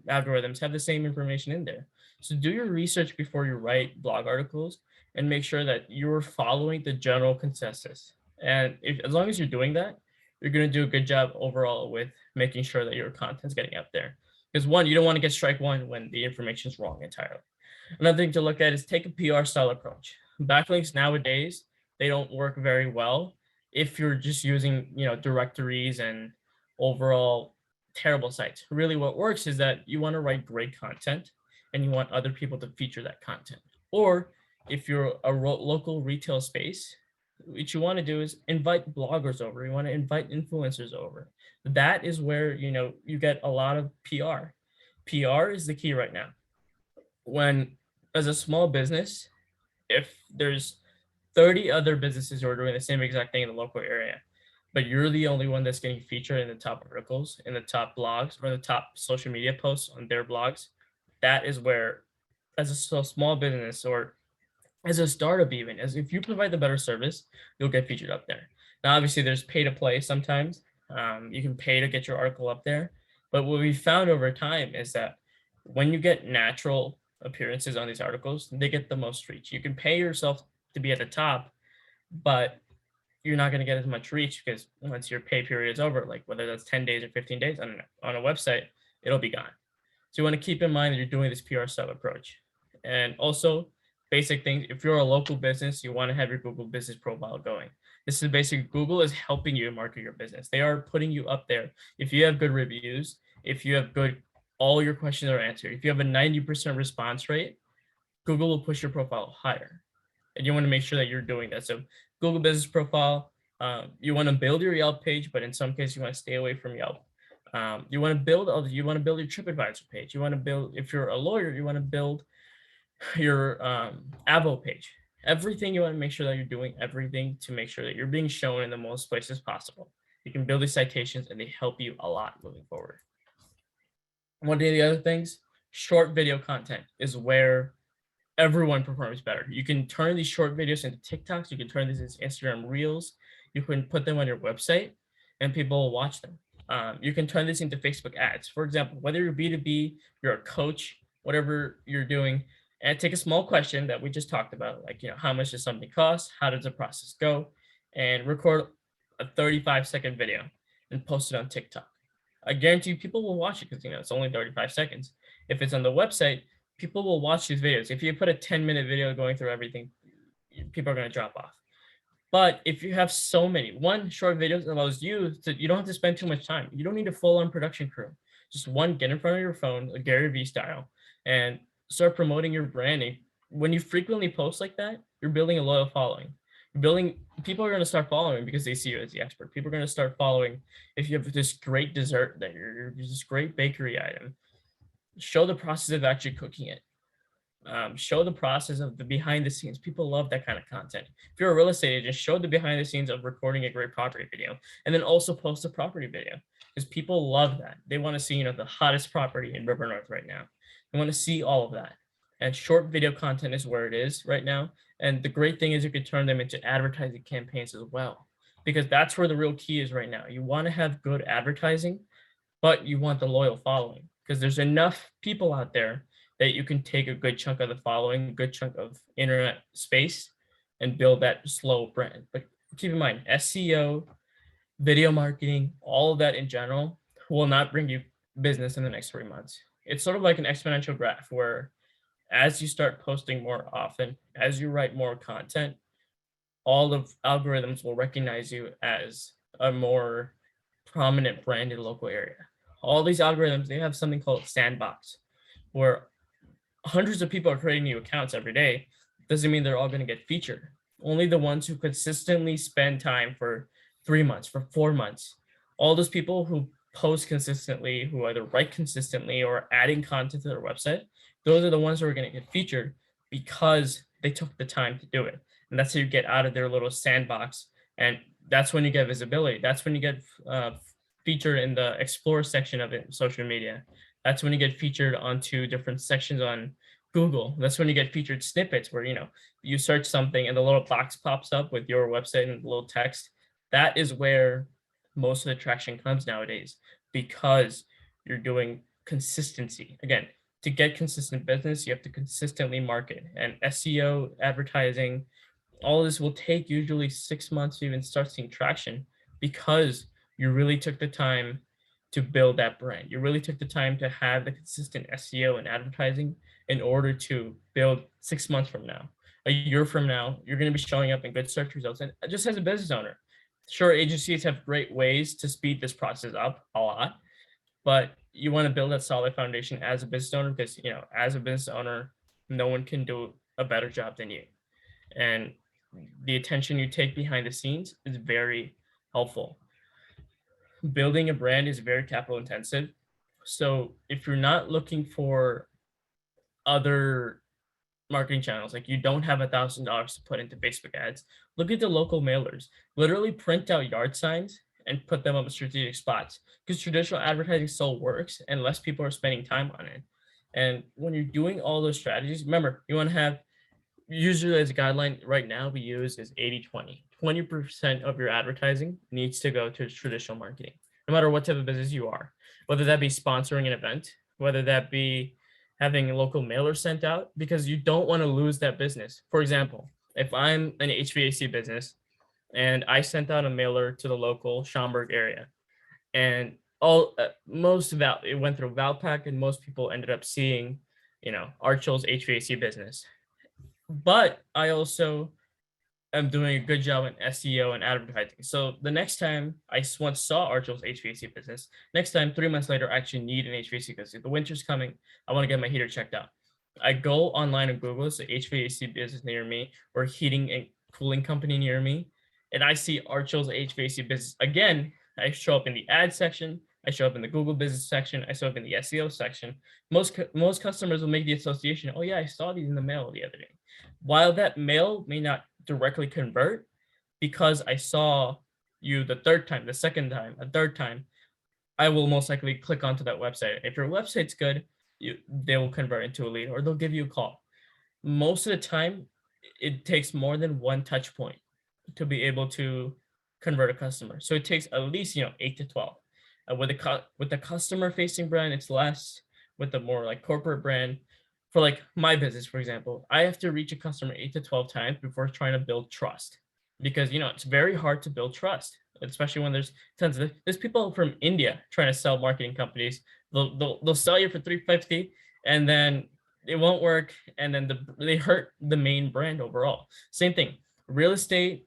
algorithms have the same information in there. So do your research before you write blog articles and make sure that you're following the general consensus. And as long as you're doing that, you're going to do a good job overall with making sure that your content's getting out there. Because one, you don't want to get strike one when the information is wrong entirely. Another thing to look at is take a PR style approach. Backlinks nowadays, they don't work very well if you're just using, directories and overall terrible sites. Really what works is that you want to write great content and you want other people to feature that content. Or if you're a local retail space, what you want to do is invite bloggers over. You want to invite influencers over. That is where, you get a lot of PR. PR is the key right now. When, as a small business, if there's 30 other businesses who are doing the same exact thing in the local area, but you're the only one that's getting featured in the top articles, in the top blogs, or the top social media posts on their blogs, that is where, as a small business or as a startup, even as if you provide the better service, you'll get featured up there. Now, obviously, there's pay to play sometimes. You can pay to get your article up there. But what we found over time is that when you get natural appearances on these articles, they get the most reach. You can pay yourself to be at the top, but you're not going to get as much reach because once your pay period is over, like whether that's 10 days or 15 days on a website, it'll be gone. So you want to keep in mind that you're doing this PR sub approach. And also basic things, if you're a local business, you want to have your Google business profile going. This is basically Google is helping you market your business. They are putting you up there. If you have good reviews, if you have all your questions are answered, if you have a 90% response rate, Google will push your profile higher. And you want to make sure that you're doing that. So Google business profile, you want to build your Yelp page, but in some cases you want to stay away from Yelp. You want to build your TripAdvisor page. You want to build, if you're a lawyer, you want to build your Avo page. Everything you want to make sure that you're doing everything to make sure that you're being shown in the most places possible. You can build these citations and they help you a lot moving forward. One of the other things, short video content is where everyone performs better. You can turn these short videos into TikToks. You can turn these into Instagram Reels. You can put them on your website and people will watch them. You can turn this into Facebook ads. For example, whether you're B2B, you're a coach, whatever you're doing, and take a small question that we just talked about, like, how much does something cost? How does the process go? And record a 35-second video and post it on TikTok. I guarantee people will watch it because, it's only 35 seconds. If it's on the website, people will watch these videos. If you put a 10-minute video going through everything, people are going to drop off. But if you have so many, short videos allows you don't have to spend too much time. You don't need a full-on production crew. Just get in front of your phone, a Gary Vee style, and start promoting your branding. When you frequently post like that, you're building a loyal following. People are going to start following because they see you as the expert. People are going to start following if you have this great dessert that you're this great bakery item. Show the process of actually cooking it. Show the process of the behind the scenes. People love that kind of content. If you're a real estate agent, show the behind the scenes of recording a great property video, and then also post a property video because people love that. They want to see, the hottest property in River North right now. They want to see all of that. And short video content is where it is right now. And the great thing is you could turn them into advertising campaigns as well, because that's where the real key is right now. You want to have good advertising, but you want the loyal following because there's enough people out there that you can take a good chunk of the following, a good chunk of internet space and build that slow brand. But keep in mind, SEO, video marketing, all of that in general will not bring you business in the next 3 months. It's sort of like an exponential graph where as you start posting more often, as you write more content, all of algorithms will recognize you as a more prominent brand in the local area. All these algorithms, they have something called sandbox, where hundreds of people are creating new accounts every day. Doesn't mean they're all going to get featured. Only the ones who consistently spend time for 3 months, for 4 months. All those people who post consistently, who either write consistently or adding content to their website, those are the ones who are going to get featured because they took the time to do it. And that's how you get out of their little sandbox. And that's when you get visibility. That's when you get featured in the explore section of it, social media. That's when you get featured onto different sections on Google. That's when you get featured snippets where, you search something and the little box pops up with your website and a little text. That is where most of the traction comes nowadays, because you're doing consistency. Again, to get consistent business, you have to consistently market, and SEO, advertising, all of this will take usually 6 months to even start seeing traction, because you really took the time to build that brand. You really took the time to have the consistent SEO and advertising in order to build 6 months from now, a year from now, you're going to be showing up in good search results. And just as a business owner, sure, agencies have great ways to speed this process up a lot, but you want to build that solid foundation as a business owner, because as a business owner, no one can do a better job than you. And the attention you take behind the scenes is very helpful. Building a brand is very capital intensive. So if you're not looking for other marketing channels, like you don't have $1,000 to put into Facebook ads, look at the local mailers. Literally print out yard signs and put them up in strategic spots, because traditional advertising still works and less people are spending time on it. And when you're doing all those strategies, remember, you want to have, usually as a guideline right now we use is 80-20. 20% of your advertising needs to go to traditional marketing, no matter what type of business you are, whether that be sponsoring an event, whether that be having a local mailer sent out, because you don't want to lose that business. For example, if I'm an HVAC business and I sent out a mailer to the local Schaumburg area, and it went through Valpak, and most people ended up seeing, Archul's HVAC business. But I also am doing a good job in SEO and advertising. So the next time I once saw Archul's HVAC business, next time, 3 months later, I actually need an HVAC because the winter's coming. I want to get my heater checked out. I go online and Google the HVAC business near me, or heating and cooling company near me, and I see Archul's HVAC business. Again, I show up in the ad section. I show up in the Google business section. I show up in the SEO section. Most customers will make the association, oh yeah, I saw these in the mail the other day. While that mail may not directly convert, because I saw you the third time, the second time, a third time, I will most likely click onto that website. If your website's good, they will convert into a lead, or they'll give you a call. Most of the time, it takes more than one touch point to be able to convert a customer. So it takes at least 8 to 12. With the customer facing brand, it's less. With the more like corporate brand, for like my business, for example, I have to reach a customer 8 to 12 times before trying to build trust, because it's very hard to build trust, especially when there's there's people from India trying to sell marketing companies. They'll sell you for $350, and then it won't work, and then they hurt the main brand overall. Same thing, real estate,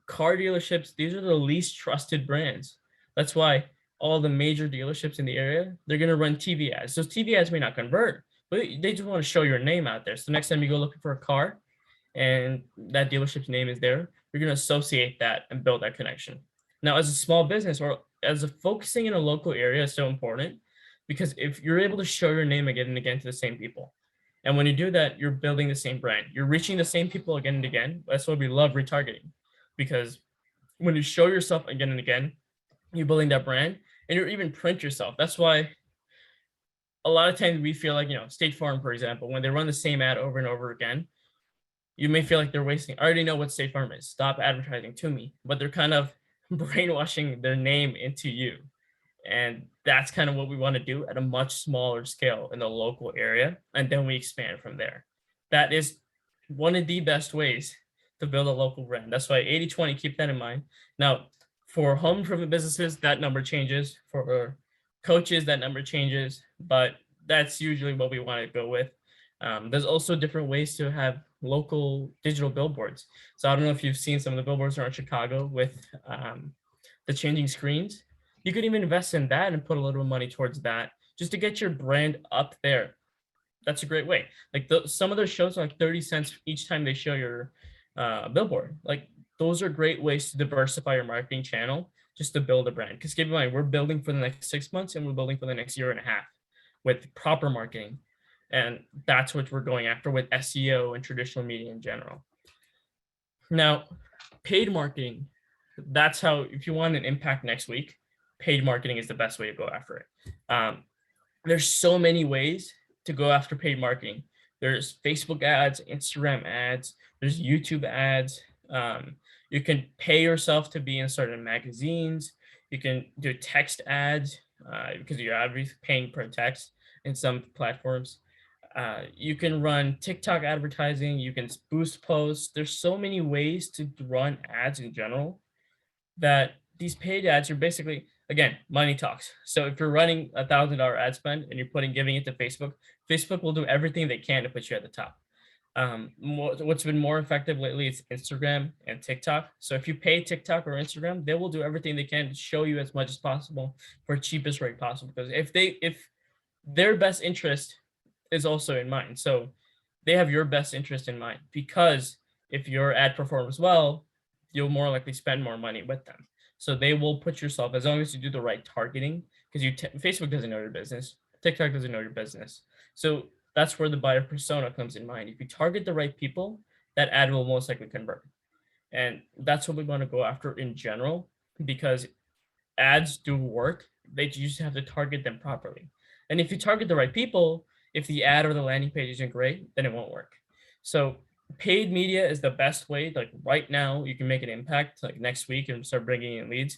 car dealerships, these are the least trusted brands. That's why all the major dealerships in the area, they're going to run TV ads. Those TV ads may not convert, but they just want to show your name out there. So next time you go looking for a car and that dealership's name is there, you're going to associate that and build that connection. Now, as a small business, or as a focusing in a local area is so important, because if you're able to show your name again and again to the same people, and when you do that, you're building the same brand. You're reaching the same people again and again. That's why we love retargeting, because when you show yourself again and again, you're building that brand, and you even print yourself. That's why a lot of times we feel like, State Farm, for example, when they run the same ad over and over again, you may feel like they're wasting. I already know what State Farm is. Stop advertising to me. But they're kind of brainwashing their name into you. And that's kind of what we want to do at a much smaller scale in the local area. And then we expand from there. That is one of the best ways to build a local brand. That's why 80-20, keep that in mind. Now, for home improvement businesses, that number changes. For coaches, that number changes, but that's usually what we want to go with. There's also different ways to have local digital billboards. So I don't know if you've seen some of the billboards around Chicago with the changing screens. You could even invest in that and put a little money towards that just to get your brand up there. That's a great way. Like some of those shows are like 30 cents each time they show your billboard. Like those are great ways to diversify your marketing channel just to build a brand. Because keep in mind, we're building for the next 6 months and we're building for the next year and a half with proper marketing. And that's what we're going after with SEO and traditional media in general. Now, paid marketing, that's how, if you want an impact next week, paid marketing is the best way to go after it. There's so many ways to go after paid marketing. There's Facebook ads, Instagram ads, there's YouTube ads. You can pay yourself to be in certain magazines. You can do text ads because you're obviously paying per text in some platforms. You can run TikTok advertising. You can boost posts. There's so many ways to run ads in general that these paid ads are basically, again, money talks. So if you're running $1,000 ad spend and you're giving it to Facebook, Facebook will do everything they can to put you at the top. What's been more effective lately is Instagram and TikTok. So if you pay TikTok or Instagram, they will do everything they can to show you as much as possible for cheapest rate possible. Because if their best interest is also in mind, so they have your best interest in mind, because if your ad performs well, you'll more likely spend more money with them. So they will put yourself, as long as you do the right targeting, because Facebook doesn't know your business, TikTok doesn't know your business. So that's where the buyer persona comes in mind. If you target the right people, that ad will most likely convert. And that's what we want to go after in general, because ads do work. They just have to target them properly. And if you target the right people, if the ad or the landing page isn't great, then it won't work. So paid media is the best way. Like right now, you can make an impact like next week and start bringing in leads,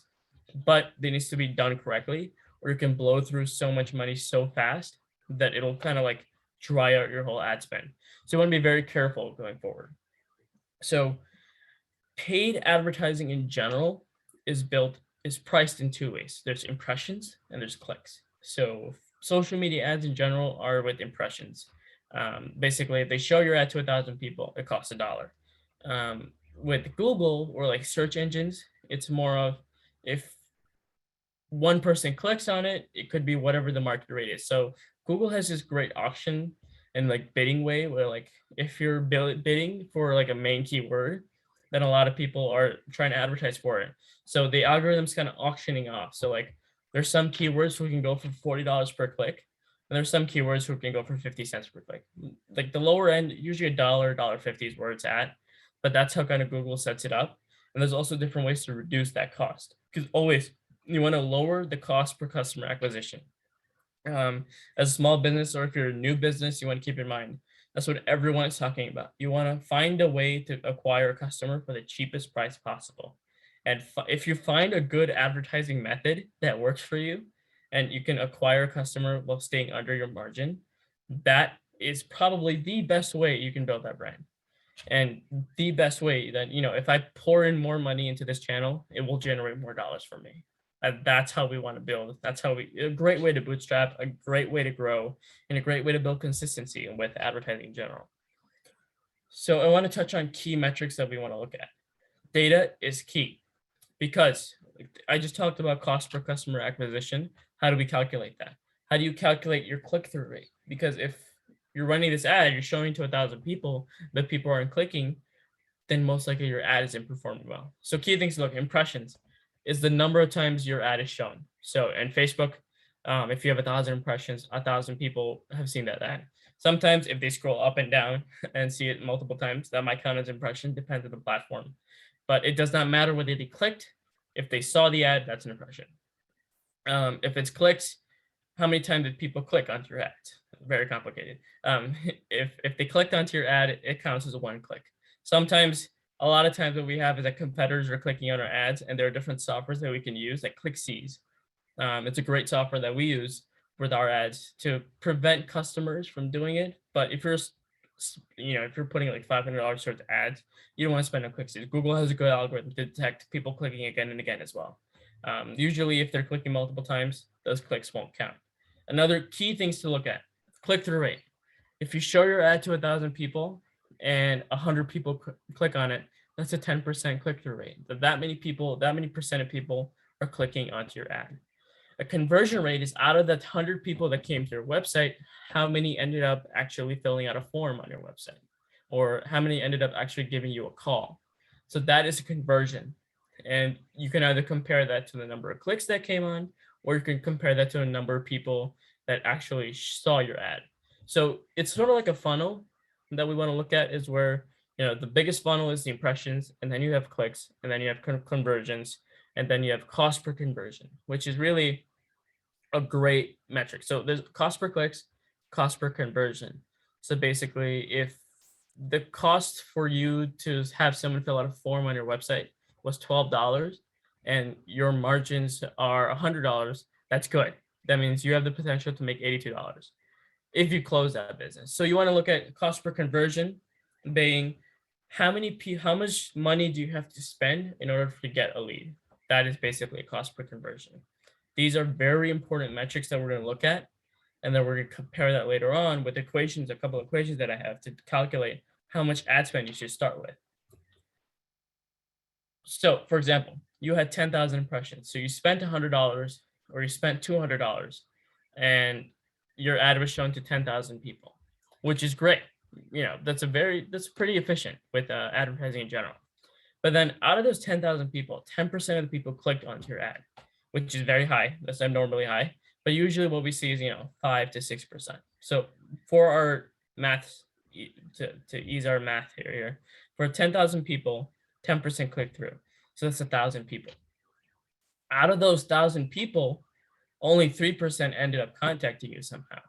but it needs to be done correctly, or you can blow through so much money so fast that it'll kind of like dry out your whole ad spend. So you want to be very careful going forward. So paid advertising in general is priced in two ways. There's impressions and there's clicks. So social media ads in general are with impressions. Basically, if they show your ad to 1,000 people, it costs $1. With Google or like search engines, it's more of, if one person clicks on it, it could be whatever the market rate is. So Google has this great auction and like bidding way where like if you're bidding for like a main keyword, then a lot of people are trying to advertise for it. So the algorithm's kind of auctioning off. So like there's some keywords who can go for $40 per click, and there's some keywords who can go for 50 cents per click. Like the lower end, usually $1.50 is where it's at, but that's how kind of Google sets it up. And there's also different ways to reduce that cost, because always you want to lower the cost per customer acquisition. As a small business, or if you're a new business, you want to keep in mind that's what everyone is talking about. You want to find a way to acquire a customer for the cheapest price possible. And if you find a good advertising method that works for you and you can acquire a customer while staying under your margin, that is probably the best way you can build that brand. And the best way that, if I pour in more money into this channel, it will generate more dollars for me. That's how we want to build. That's a great way to bootstrap, a great way to grow, and a great way to build consistency with advertising in general. So I want to touch on key metrics that we want to look at. Data is key, because I just talked about cost per customer acquisition. How do we calculate that? How do you calculate your click-through rate? Because if you're running this ad, you're showing to 1,000 people, but people aren't clicking, then most likely your ad isn't performing well. So key things to look: impressions is the number of times your ad is shown. So in Facebook, if you have 1,000 impressions, 1,000 people have seen that ad. Sometimes if they scroll up and down and see it multiple times, that might count as impression, depends on the platform. But it does not matter whether they clicked. If they saw the ad, that's an impression. If it's clicks, how many times did people click onto your ad? Very complicated. If they clicked onto your ad, it counts as a one click. Sometimes, a lot of times what we have is that competitors are clicking on our ads, and there are different softwares that we can use, like ClickSeize. It's a great software that we use with our ads to prevent customers from doing it. But if you're putting like $500 towards ads, you don't want to spend on ClickSeize. Google has a good algorithm to detect people clicking again and again as well. Usually, if they're clicking multiple times, those clicks won't count. Another key things to look at: click-through rate. If you show your ad to 1,000 people and 100 people click on it, that's a 10% click-through rate. That many percent of people are clicking onto your ad. A conversion rate is out of that 100 people that came to your website, how many ended up actually filling out a form on your website, or how many ended up actually giving you a call. So that is a conversion. And you can either compare that to the number of clicks that came on, or you can compare that to a number of people that actually saw your ad. So it's sort of like a funnel that we want to look at, is where, the biggest funnel is the impressions, and then you have clicks, and then you have conversions, and then you have cost per conversion, which is really a great metric. So there's cost per clicks, cost per conversion. So basically, if the cost for you to have someone fill out a form on your website was $12 and your margins are $100, that's good. That means you have the potential to make $82 if you close that business. So you want to look at cost per conversion being how much money do you have to spend in order to get a lead? That is basically a cost per conversion. These are very important metrics that we're going to look at, and then we're going to compare that later on with equations, a couple of equations that I have to calculate how much ad spend you should start with. So, for example, you had 10,000 impressions. So you spent $100 or you spent $200, and your ad was shown to 10,000 people, which is great. That's pretty efficient with advertising in general. But then out of those 10,000 people, 10% of the people clicked onto your ad, which is very high. That's abnormally high. But usually what we see is, 5 to 6%. So for our math, to ease our math here, for 10,000 people, 10% click through. So that's 1,000 people. Out of those 1,000 people, only 3% ended up contacting you somehow.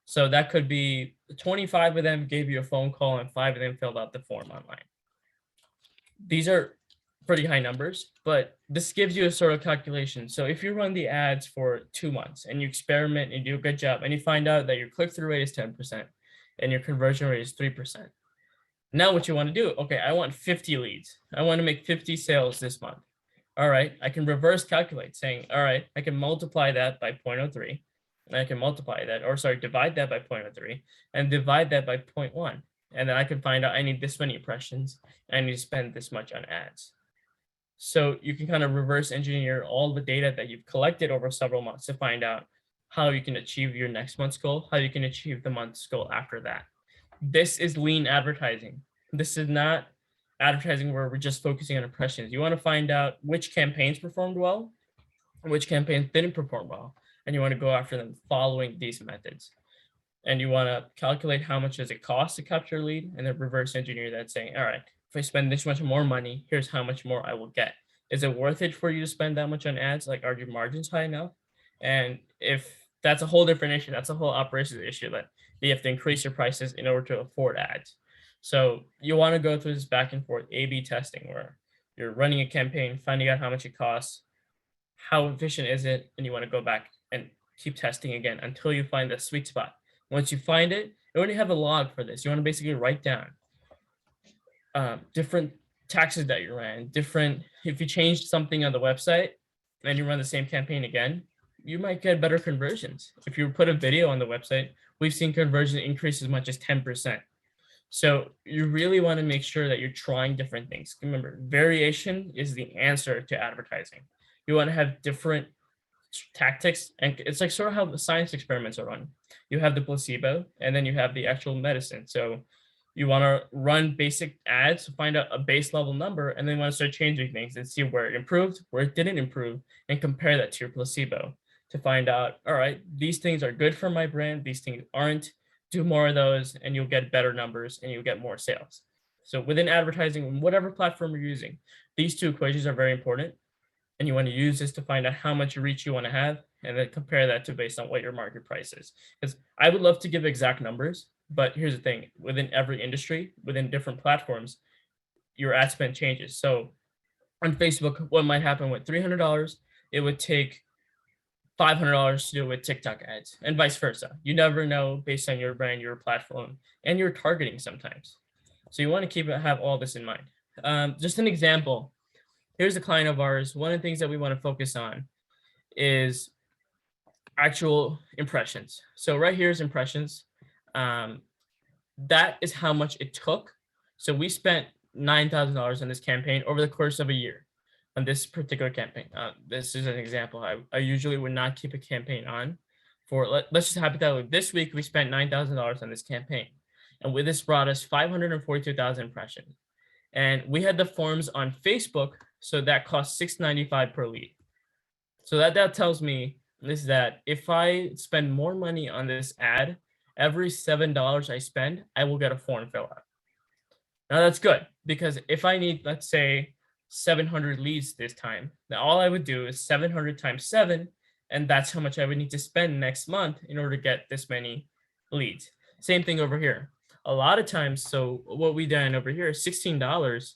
So that could be 25 of them gave you a phone call and 5 of them filled out the form online. These are pretty high numbers, but this gives you a sort of calculation. So if you run the ads for 2 months and you experiment and do a good job and you find out that your click-through rate is 10% and your conversion rate is 3%. Now what you want to do, okay, I want 50 leads. I want to make 50 sales this month. All right, I can reverse calculate saying, all right, I can multiply that by 0.03. And I can divide that by 0.03 and divide that by 0.1. And then I can find out I need this many impressions. I need to spend this much on ads. So you can kind of reverse engineer all the data that you've collected over several months to find out how you can achieve your next month's goal, how you can achieve the month's goal after that. This is lean advertising. This is not advertising where we're just focusing on impressions. You want to find out which campaigns performed well, which campaigns didn't perform well, and you want to go after them following these methods. And you want to calculate how much does it cost to capture a lead, and then reverse engineer that, saying, all right, if I spend this much more money, here's how much more I will get. Is it worth it for you to spend that much on ads? Like, are your margins high enough? And if that's a whole different issue, that's a whole operations issue that you have to increase your prices in order to afford ads. So you want to go through this back and forth A/B testing where you're running a campaign, finding out how much it costs, how efficient is it, and you want to go back and keep testing again until you find the sweet spot. Once you find it, you already have a log for this. You want to basically write down different taxes that you ran, if you changed something on the website and you run the same campaign again, you might get better conversions. If you put a video on the website, we've seen conversion increase as much as 10%. So you really want to make sure that you're trying different things. Remember, variation is the answer to advertising. You want to have different tactics, and it's like sort of how the science experiments are run. You have the placebo and then you have the actual medicine. So you want to run basic ads to find out a base level number, and then you want to start changing things and see where it improved, where it didn't improve, and compare that to your placebo to find out, all right, these things are good for my brand, these things aren't. Do more of those and you'll get better numbers and you'll get more sales. So within advertising, whatever platform you're using, these two equations are very important. And you want to use this to find out how much reach you want to have, and then compare that to based on what your market price is. Because I would love to give exact numbers, but here's the thing: within every industry, within different platforms, your ad spend changes. So on Facebook, what might happen with $300, it would take $500 to do with TikTok ads, and vice versa. You never know based on your brand, your platform, and your targeting sometimes. So you want to have all this in mind. Just an example. Here's a client of ours. One of the things that we want to focus on is actual impressions. So right here is impressions. That is how much it took. So we spent $9,000 on this campaign over the course of a year on this particular campaign. This is an example. I usually would not keep a campaign on for, let's just hypothetically, this week we spent $9,000 on this campaign. And with this brought us 542,000 impressions. And we had the forms on Facebook, so that cost $6.95 per lead. So that tells me is that if I spend more money on this ad every $7 I spend, I will get a form fill out. Now that's good because if I need, let's say, 700 leads this time, then all I would do is 700 times 7, and that's how much I would need to spend next month in order to get this many leads. Same thing over here. A lot of times, so what we done over here is $16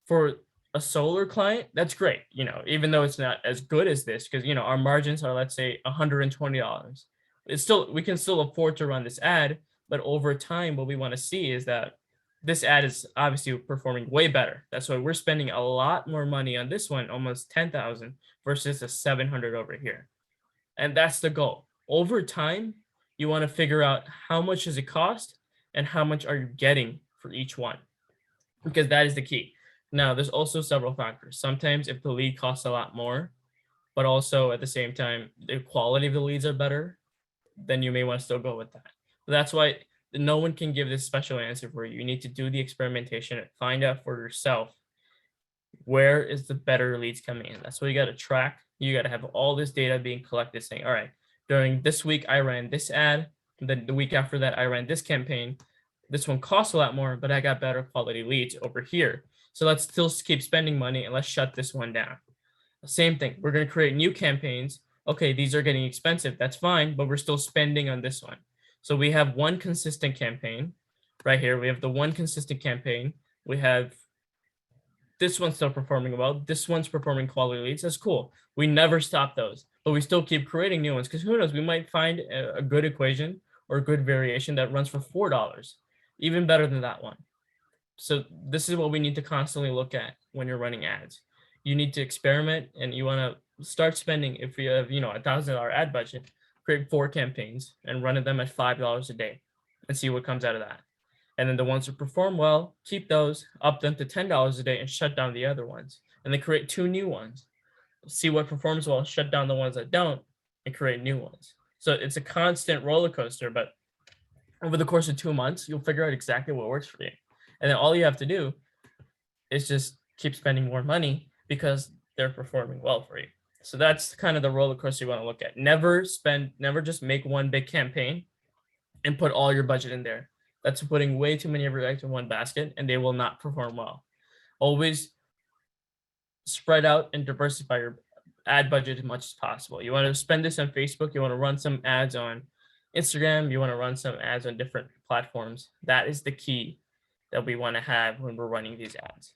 for a solar client. That's great, even though it's not as good as this because our margins are, let's say, $120. It's still, we can still afford to run this ad, but over time, what we want to see is that this ad is obviously performing way better. That's why we're spending a lot more money on this one, almost 10,000 versus the 700 over here. And that's the goal. Over time, you want to figure out how much does it cost and how much are you getting for each one, because that is the key. Now, there's also several factors. Sometimes if the lead costs a lot more, but also at the same time, the quality of the leads are better, then you may want to still go with that. But that's why no one can give this special answer for you. You need to do the experimentation and find out for yourself where is the better leads coming in. That's what you got to track. You got to have all this data being collected saying, all right, during this week, I ran this ad. Then the week after that, I ran this campaign. This one costs a lot more, but I got better quality leads over here. So let's still keep spending money and let's shut this one down. Same thing. We're going to create new campaigns. Okay, these are getting expensive. That's fine, but we're still spending on this one. So we have one consistent campaign right here. We have the one consistent campaign. We have this one's still performing well. This one's performing quality leads. That's cool. We never stop those, but we still keep creating new ones because who knows, we might find a good equation or a good variation that runs for $4, even better than that one. So this is what we need to constantly look at when you're running ads. You need to experiment and you want to start spending. If you have, $1,000 ad budget, create 4 campaigns and run them at $5 a day and see what comes out of that. And then the ones that perform well, keep those, up them to $10 a day and shut down the other ones. And then create 2 new ones. See what performs well, shut down the ones that don't, and create new ones. So it's a constant roller coaster, but over the course of 2 months, you'll figure out exactly what works for you. And then all you have to do is just keep spending more money because they're performing well for you. So that's kind of the roller coaster you want to look at. Never just make one big campaign and put all your budget in there. That's putting way too many of your eggs in one basket and they will not perform well. Always spread out and diversify your ad budget as much as possible. You want to spend this on Facebook. You want to run some ads on Instagram. You want to run some ads on different platforms. That is the key that we want to have when we're running these ads.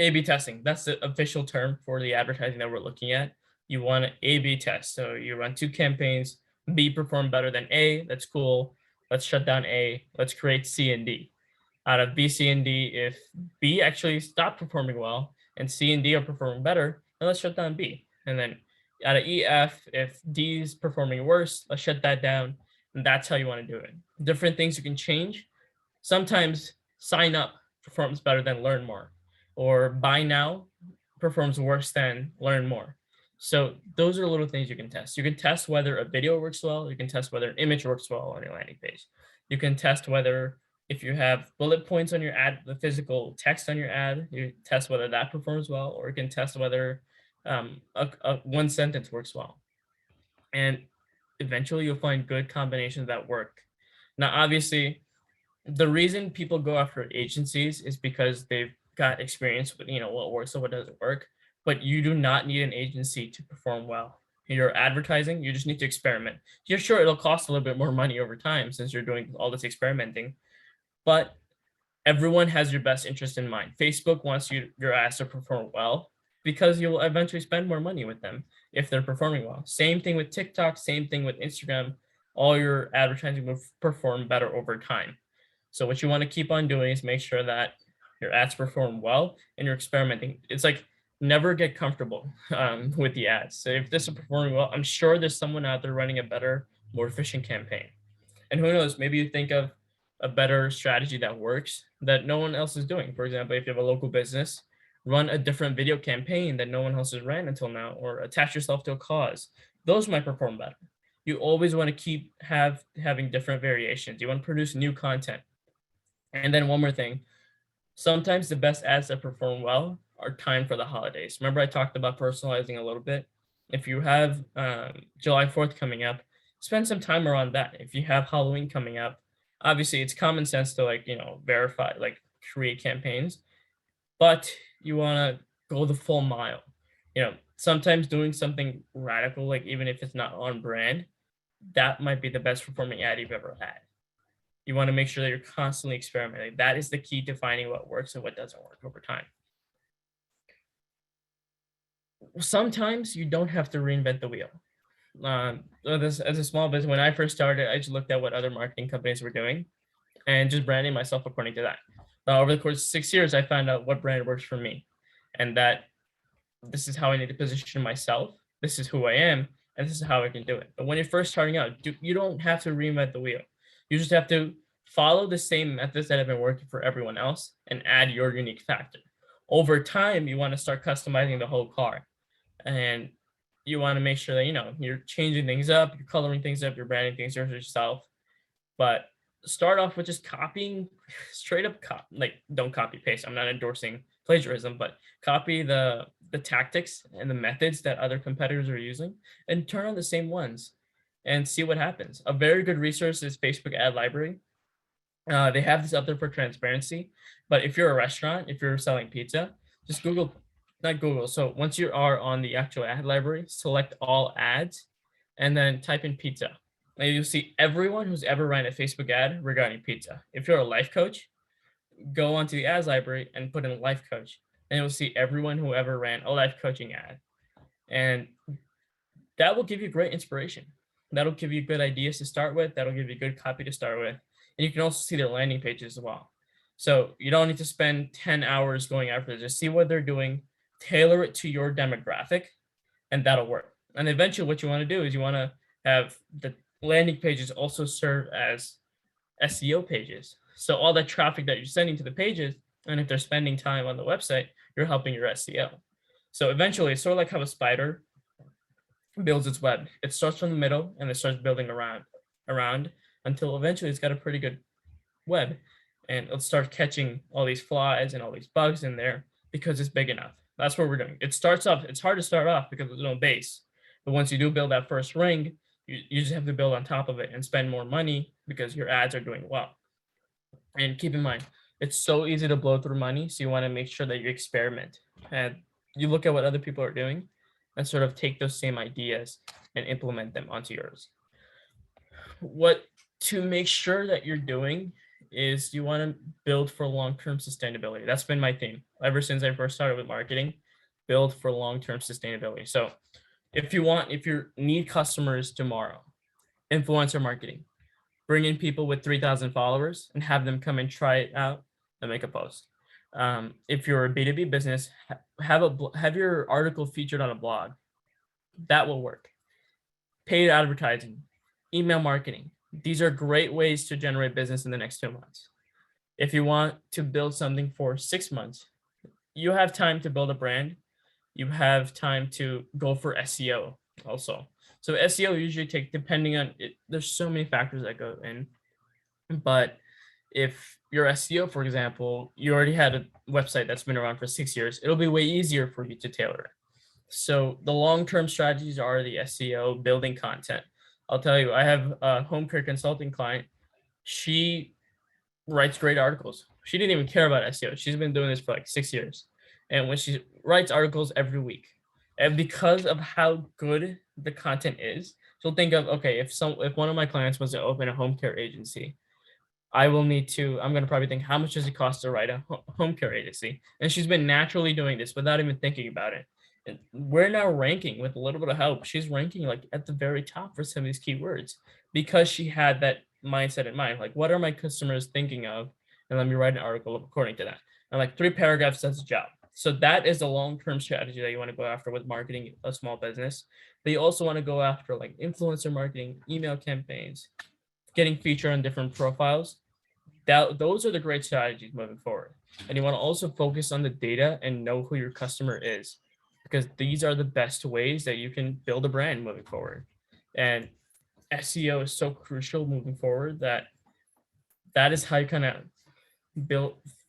A/B testing, that's the official term for the advertising that we're looking at. You want to A/B test. So you run 2 campaigns, B perform better than A, that's cool. Let's shut down A, let's create C and D. Out of B, C, and D, if B actually stopped performing well and C and D are performing better, then let's shut down B. And then out of E, F, if D is performing worse, let's shut that down. And that's how you want to do it. Different things you can change. Sometimes sign up performs better than learn more, or buy now performs worse than learn more. So those are little things you can test. You can test whether a video works well. You can test whether an image works well on your landing page. You can test whether if you have bullet points on your ad, the physical text on your ad, you test whether that performs well, or you can test whether one sentence works well. And eventually you'll find good combinations that work. Now, obviously, the reason people go after agencies is because they've got experience with what works and what doesn't work. But you do not need an agency to perform well. You're advertising, you just need to experiment. You're sure it'll cost a little bit more money over time since you're doing all this experimenting, but everyone has your best interest in mind. Facebook wants your ads to perform well because you'll eventually spend more money with them if they're performing well. Same thing with TikTok, same thing with Instagram. All your advertising will perform better over time. So what you want to keep on doing is make sure that your ads perform well and you're experimenting. It's like never get comfortable with the ads. So if this is performing well, I'm sure there's someone out there running a better, more efficient campaign. And who knows, maybe you think of a better strategy that works that no one else is doing. For example, if you have a local business, run a different video campaign that no one else has ran until now, or attach yourself to a cause. Those might perform better. You always want to keep having different variations. You want to produce new content. And then one more thing, sometimes the best ads that perform well are timed for the holidays. Remember I talked about personalizing a little bit? If you have July 4th coming up, spend some time around that. If you have Halloween coming up, obviously it's common sense to verify, create campaigns, but you want to go the full mile. Sometimes doing something radical, like even if it's not on brand, that might be the best performing ad you've ever had. You want to make sure that you're constantly experimenting. That is the key to finding what works and what doesn't work over time. Sometimes you don't have to reinvent the wheel. As a small business, when I first started, I just looked at what other marketing companies were doing and just branding myself according to that. Over the course of 6 years, I found out what brand works for me, and that this is how I need to position myself. This is who I am, and this is how I can do it. But when you're first starting out, you don't have to reinvent the wheel. You just have to follow the same methods that have been working for everyone else and add your unique factor. Over time, you want to start customizing the whole car, and you want to make sure that you're changing things up, you're coloring things up, you're branding things yourself. But start off with just copying, straight up don't copy paste. I'm not endorsing plagiarism, but copy the tactics and the methods that other competitors are using and turn on the same ones and see what happens. A very good resource is Facebook Ad Library. They have this up there for transparency, but if you're a restaurant, if you're selling pizza, just not Google. So once you are on the actual ad library, select all ads and then type in pizza. And you'll see everyone who's ever ran a Facebook ad regarding pizza. If you're a life coach, go onto the ads library and put in life coach, and you'll see everyone who ever ran a life coaching ad. And that will give you great inspiration. That'll give you good ideas to start with. That'll give you good copy to start with. And you can also see their landing pages as well. So you don't need to spend 10 hours going after this. Just see what they're doing, tailor it to your demographic, and that'll work. And eventually what you want to do is you want to have the landing pages also serve as SEO pages. So all that traffic that you're sending to the pages, and if they're spending time on the website, you're helping your SEO. So eventually it's sort of like how a spider builds its web. It starts from the middle and it starts building around until eventually it's got a pretty good web, and it'll start catching all these flies and all these bugs in there because it's big enough. That's what we're doing. It's hard to start off because there's no base. But once you do build that first ring, you just have to build on top of it and spend more money because your ads are doing well. And keep in mind, it's so easy to blow through money. So you want to make sure that you experiment and you look at what other people are doing and sort of take those same ideas and implement them onto yours. What to make sure that you're doing is you want to build for long-term sustainability. That's been my theme ever since I first started with marketing, build for long-term sustainability. So if you need customers tomorrow, influencer marketing, bring in people with 3,000 followers and have them come and try it out and make a post. If you're a B2B business, have your article featured on a blog. That will work. Paid advertising, email marketing. These are great ways to generate business in the next 2 months. If you want to build something for 6 months, you have time to build a brand. You have time to go for SEO also. So SEO usually takes, depending on it, there's so many factors that go in. But if your SEO, for example, you already had a website that's been around for 6 years, it'll be way easier for you to tailor it. So the long-term strategies are the SEO, building content. I'll tell you, I have a home care consulting client. She writes great articles. She didn't even care about SEO. She's been doing this for like 6 years. And when she writes articles every week, and because of how good the content is, she'll think of, okay, if one of my clients was to open a home care agency, I'm going to probably think, how much does it cost to write a home care agency? And she's been naturally doing this without even thinking about it. And we're now ranking with a little bit of help. She's ranking like at the very top for some of these keywords because she had that mindset in mind. Like, what are my customers thinking of? And let me write an article according to that. And like 3 paragraphs does the job. So that is a long-term strategy that you want to go after with marketing a small business. But you also want to go after like influencer marketing, email campaigns, getting featured on different profiles. Those are the great strategies moving forward. And you want to also focus on the data and know who your customer is, because these are the best ways that you can build a brand moving forward. And SEO is so crucial moving forward that is how you kind of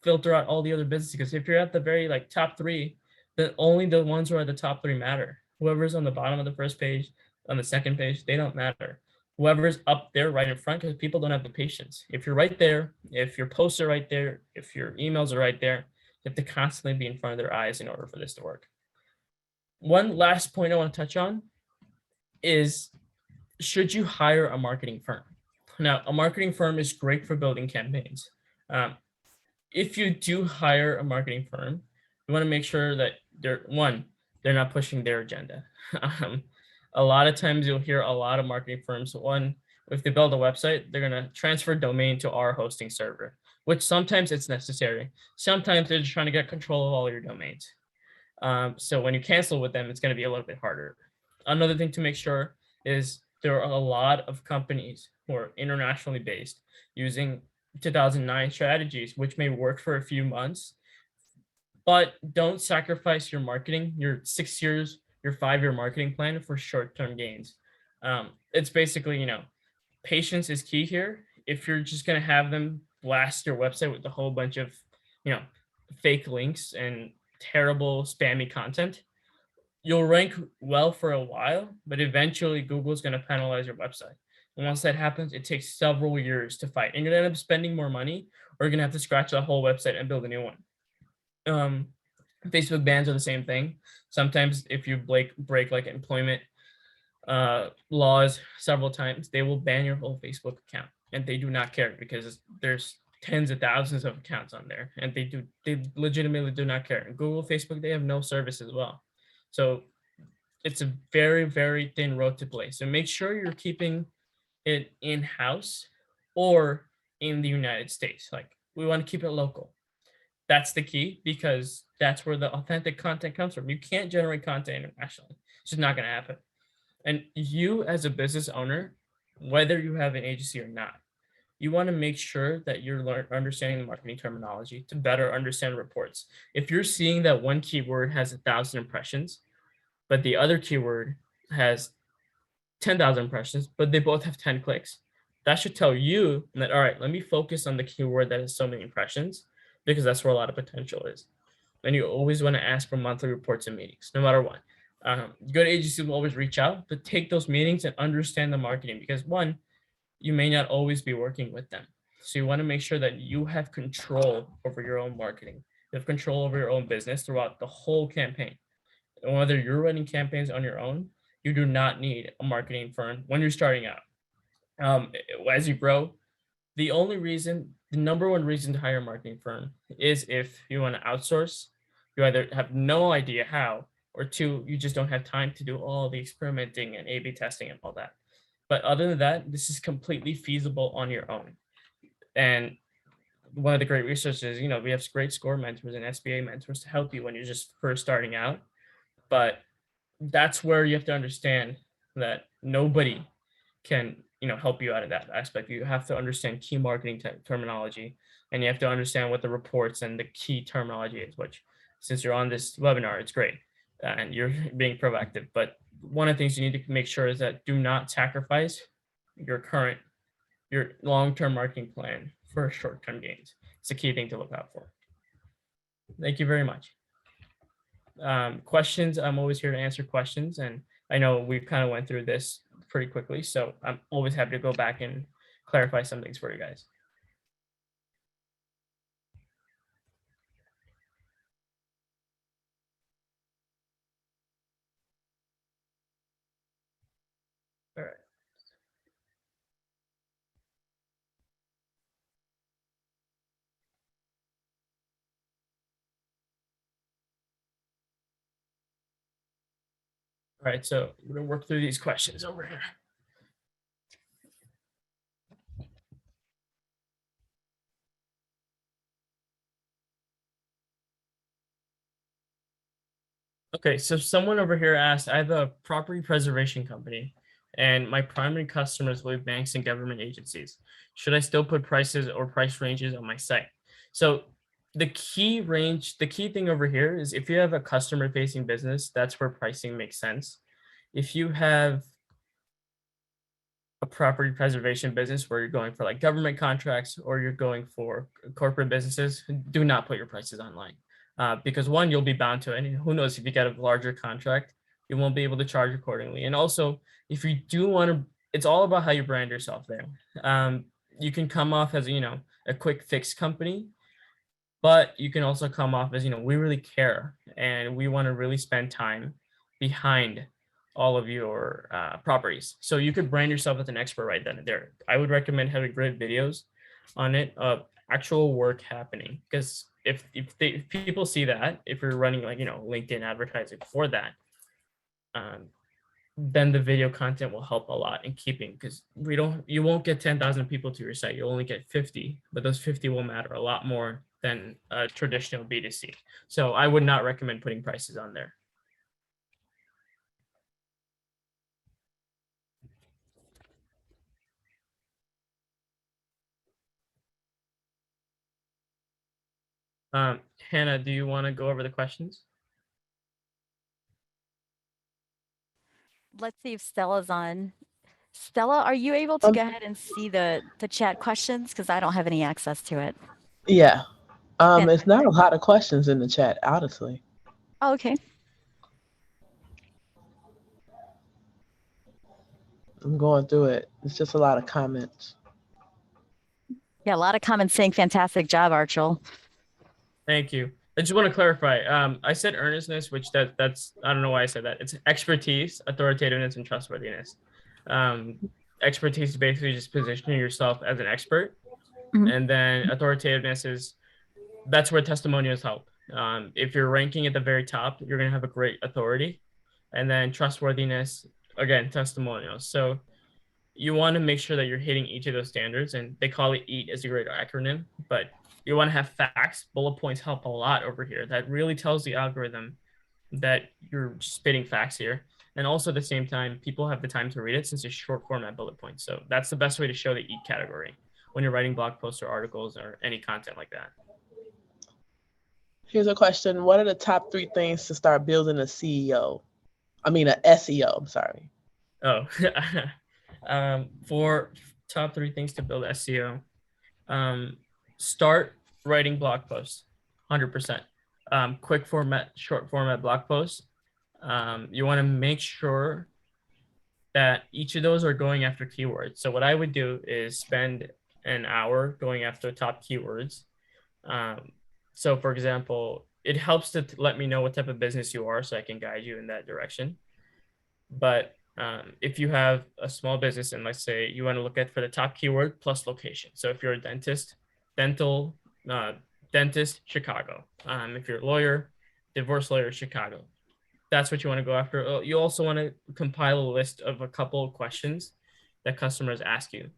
filter out all the other businesses. Because if you're at the very like top 3, then only the ones who are at the top 3 matter. Whoever's on the bottom of the first page, on the second page, they don't matter. Whoever's up there right in front, because people don't have the patience. If you're right there, if your posts are right there, if your emails are right there, you have to constantly be in front of their eyes in order for this to work. One last point I want to touch on is, should you hire a marketing firm? Now, a marketing firm is great for building campaigns. If you do hire a marketing firm, you want to make sure that they're not pushing their agenda. A lot of times you'll hear a lot of marketing firms, if they build a website, they're going to transfer domain to our hosting server, which sometimes it's necessary. Sometimes they're just trying to get control of all your domains. So when you cancel with them, it's going to be a little bit harder. Another thing to make sure is there are a lot of companies who are internationally based using 2009 strategies, which may work for a few months, but don't sacrifice your marketing, your 6 years, your 5-year marketing plan for short-term gains. It's basically, patience is key here. If you're just going to have them blast your website with a whole bunch of, fake links and terrible spammy content, you'll rank well for a while, but eventually Google's going to penalize your website. And once that happens, it takes several years to fight. And you're going to end up spending more money, or you're going to have to scratch the whole website and build a new one. Facebook bans are the same thing. Sometimes if you break like employment laws several times, they will ban your whole Facebook account. And they do not care, because there's tens of thousands of accounts on there. And they legitimately do not care. And Google, Facebook, they have no service as well. So it's a very, very thin road to play. So make sure you're keeping it in-house or in the United States. Like, we want to keep it local. That's the key, because that's where the authentic content comes from. You can't generate content internationally. It's just not going to happen. And you as a business owner, whether you have an agency or not, you want to make sure that you're understanding the marketing terminology to better understand reports. If you're seeing that one keyword has 1,000 impressions, but the other keyword has 10,000 impressions, but they both have 10 clicks, that should tell you that, all right, let me focus on the keyword that has so many impressions, because that's where a lot of potential is. And you always want to ask for monthly reports and meetings, no matter what. Good agencies will always reach out, but take those meetings and understand the marketing, because one, you may not always be working with them. So you want to make sure that you have control over your own marketing. You have control over your own business throughout the whole campaign. And whether you're running campaigns on your own, you do not need a marketing firm when you're starting out. As you grow, the number one reason to hire a marketing firm is if you want to outsource. You either have no idea how, or two, you just don't have time to do all the experimenting and A/B testing and all that. But other than that, this is completely feasible on your own. And one of the great resources, we have great SCORE mentors and SBA mentors to help you when you're just first starting out. But that's where you have to understand that nobody can, help you out of that aspect. You have to understand key marketing terminology, and you have to understand what the reports and the key terminology is, which, since you're on this webinar, it's great and you're being proactive. But one of the things you need to make sure is that do not sacrifice your long-term marketing plan for short-term gains. It's a key thing to look out for. Thank you very much. Questions, I'm always here to answer questions, and I know we've kind of went through this pretty quickly, so I'm always happy to go back and clarify some things for you guys. All right. All right, so we're gonna work through these questions over here. Okay, so someone over here asked, I have a property preservation company and my primary customers will be banks and government agencies. Should I still put prices or price ranges on my site? So the key thing over here is, if you have a customer facing business, that's where pricing makes sense. If you have a property preservation business where you're going for like government contracts, or you're going for corporate businesses, do not put your prices online. Because one, you'll be bound to it. And who knows, if you get a larger contract, you won't be able to charge accordingly. And also, if you do want to, it's all about how you brand yourself there. You can come off as, a quick fix company, but you can also come off as, we really care and we want to really spend time behind all of your properties. So you could brand yourself as an expert right then and there. I would recommend having great videos on it of actual work happening, because if people see that, if you're running like, LinkedIn advertising for that, um, then the video content will help a lot in keeping, because you won't get 10,000 people to your site. You'll only get 50, but those 50 will matter a lot more than a traditional B2C. So I would not recommend putting prices on there. Hannah, do you want to go over the questions? Let's see if Stella's on. Stella, are you able to go ahead and see the chat questions? Because I don't have any access to it. Yeah. It's not Fantastic. a lot of questions in the chat, honestly. Oh, okay. I'm going through it. It's just a lot of comments. Yeah, a lot of comments saying fantastic job, Archel. Thank you. I just want to clarify. I said earnestness, which that's I don't know why I said that. It's expertise, authoritativeness, and trustworthiness. Expertise is basically just positioning yourself as an expert, and then authoritativeness that's where testimonials help. If you're ranking at the very top, you're gonna have a great authority, and then trustworthiness, again, testimonials. So you want to make sure that you're hitting each of those standards, and they call it EAT as a great acronym, but you want to have facts. Bullet points help a lot over here. That really tells the algorithm that you're spitting facts here. And also at the same time, people have the time to read it since it's short format bullet points. So that's the best way to show the EAT category when you're writing blog posts or articles or any content like that. Here's a question. What are the top 3 things to start building a SEO? I'm sorry. Oh, for top 3 things to build SEO, start writing blog posts, 100%. Quick format, short format blog posts. You want to make sure that each of those are going after keywords. So what I would do is spend an hour going after top keywords. So for example, it helps to let me know what type of business you are so I can guide you in that direction. But if you have a small business and let's say you want to look at for the top keyword plus location. So if you're a dentist, dentist, Chicago. If you're a lawyer, divorce lawyer, Chicago. That's what you want to go after. You also want to compile a list of a couple of questions that customers ask you,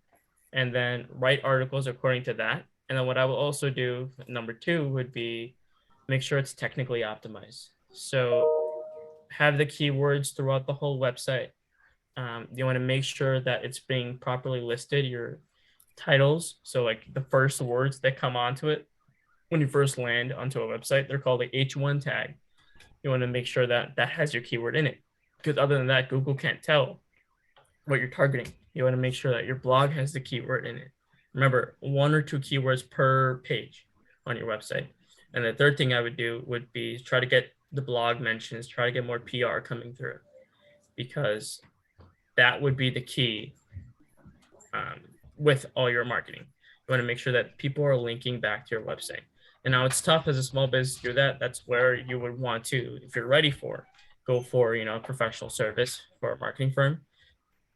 and then write articles according to that. And then what I will also do, number 2, would be make sure it's technically optimized. So have the keywords throughout the whole website. You want to make sure that it's being properly listed, your titles. So like the first words that come onto it when you first land onto a website, they're called the H1 tag. You want to make sure that that has your keyword in it, because other than that, Google can't tell what you're targeting. You want to make sure that your blog has the keyword in it. Remember, 1 or 2 keywords per page on your website. And the third thing I would do would be try to get the blog mentions, try to get more PR coming through, because that would be the key with all your marketing. You want to make sure that people are linking back to your website. And now it's tough as a small business to do that. That's where you would want to, if you're ready for, go for, professional service for a marketing firm.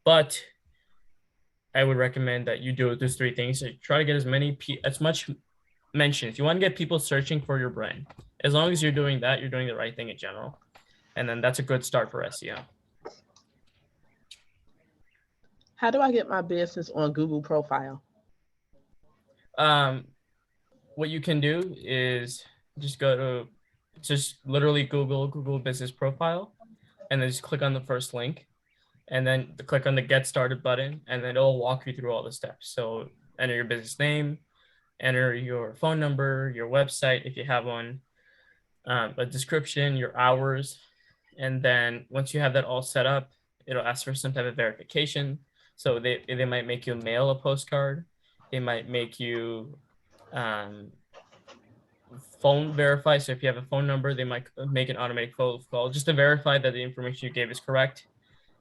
But I would recommend that you do those 3 things. So try to get as much mentions. You want to get people searching for your brand. As long as you're doing that, you're doing the right thing in general. And then that's a good start for SEO. How do I get my business on Google profile? What you can do is just literally Google business profile, and then just click on the first link, and then click on the get started button, and then it'll walk you through all the steps. So enter your business name, enter your phone number, your website if you have one, a description, your hours, and then once you have that all set up, it'll ask for some type of verification. So they might make you mail a postcard. They might make you phone verify. So if you have a phone number, they might make an automatic phone call just to verify that the information you gave is correct.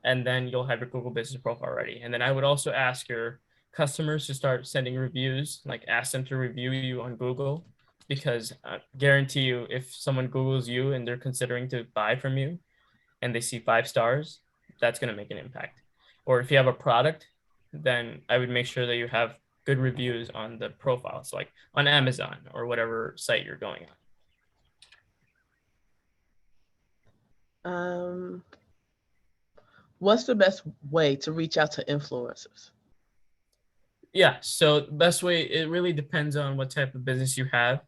And then you'll have your Google Business Profile ready. And then I would also ask your customers to start sending reviews, like ask them to review you on Google, because I guarantee you, if someone Googles you and they're considering to buy from you and they see 5 stars, that's going to make an impact. Or if you have a product, then I would make sure that you have good reviews on the profiles, like on Amazon or whatever site you're going on. What's the best way to reach out to influencers? Yeah, so the best way, it really depends on what type of business you have.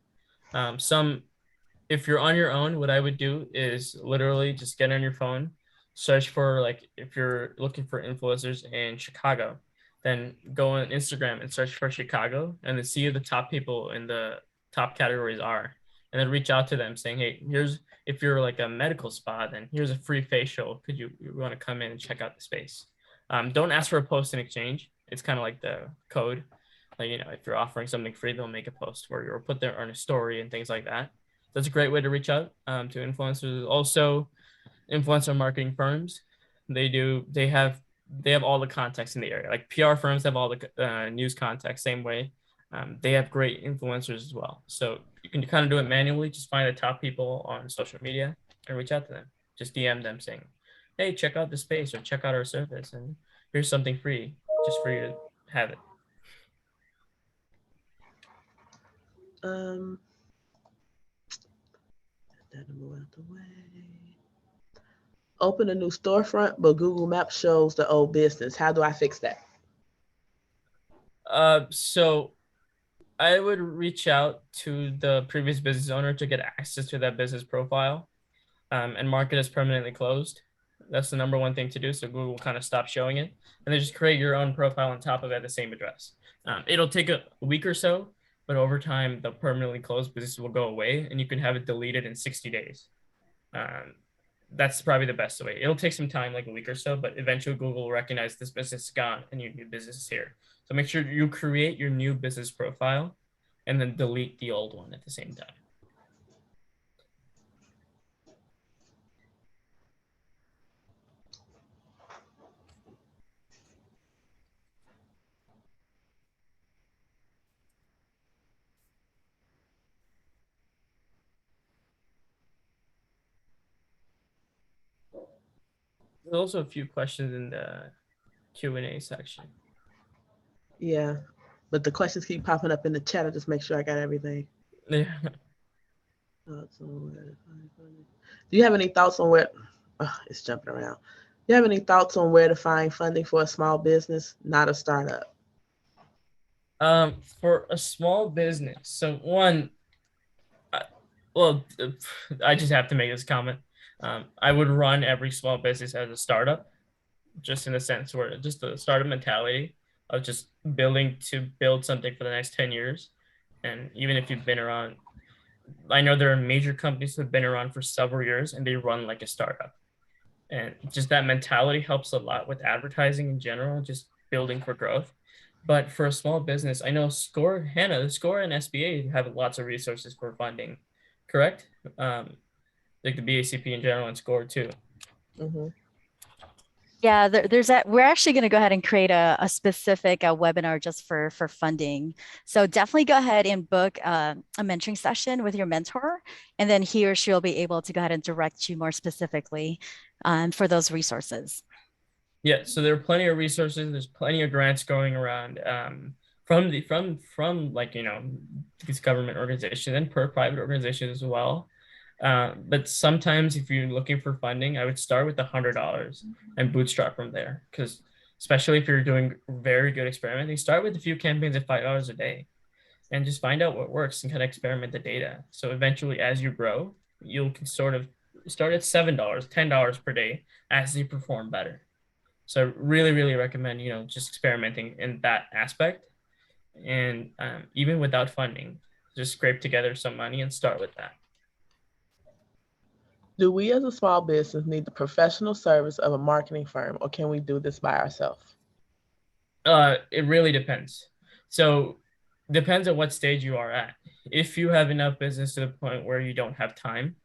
If you're on your own, what I would do is literally just get on your phone, search for, like, if you're looking for influencers in Chicago, then go on Instagram and search for Chicago and then see who the top people in the top categories are. And then reach out to them saying, hey, if you're like a medical spa, then here's a free facial. Could you want to come in and check out the space? Don't ask for a post in exchange. It's kind of like the code. Like, if you're offering something free, they'll make a post for you or put there on a story and things like that. That's a great way to reach out to influencers. Also, influencer marketing firms, they have all the contacts in the area. Like PR firms have all the news contacts, same way. They have great influencers as well. So you can kind of do it manually. Just find the top people on social media and reach out to them. Just DM them saying, hey, check out the space or check out our service, and here's something free just for you to have it. Move out the way. Open a new storefront, but Google Maps shows the old business. How do I fix that? So I would reach out to the previous business owner to get access to that business profile, and mark it as permanently closed. That's the number one thing to do. So Google kind of stops showing it, and then just create your own profile on top of it at the same address. It'll take a week or so, but over time, the permanently closed business will go away, and you can have it deleted in 60 days. That's probably the best way. It'll take some time, like a week or so, but eventually Google will recognize this business is gone and your new business is here. So make sure you create your new business profile and then delete the old one at the same time. There's also a few questions in the Q&A section. Yeah, but the questions keep popping up in the chat. I just make sure I got everything. Yeah. Do you have any thoughts on where? Oh, it's jumping around. Do you have any thoughts on where to find funding for a small business, not a startup? For a small business, so one, I just have to make this comment. I would run every small business as a startup, just in a sense where just the startup mentality of just build something for the next 10 years. And even if you've been around, I know there are major companies that have been around for several years and they run like a startup. And just that mentality helps a lot with advertising in general, just building for growth. But for a small business, I know Score and SBA have lots of resources for funding, correct? Like the BACP in general and Score too. Mm-hmm. Yeah, there's that. We're actually going to go ahead and create a specific webinar just for funding. So definitely go ahead and book a mentoring session with your mentor, and then he or she will be able to go ahead and direct you more specifically for those resources. Yeah, so there are plenty of resources. There's plenty of grants going around from like these government organizations and private organizations as well. But sometimes if you're looking for funding, I would start with $100 and bootstrap from there. Because especially if you're doing very good experimenting, start with a few campaigns at $5 a day and just find out what works and kind of experiment the data. So eventually, as you grow, you can sort of start at $7, $10 per day as you perform better. So I really, really recommend, just experimenting in that aspect. And even without funding, just scrape together some money and start with that. Do we as a small business need the professional service of a marketing firm, or can we do this by ourselves? It really depends. So depends on what stage you are at. If you have enough business to the point where you don't have time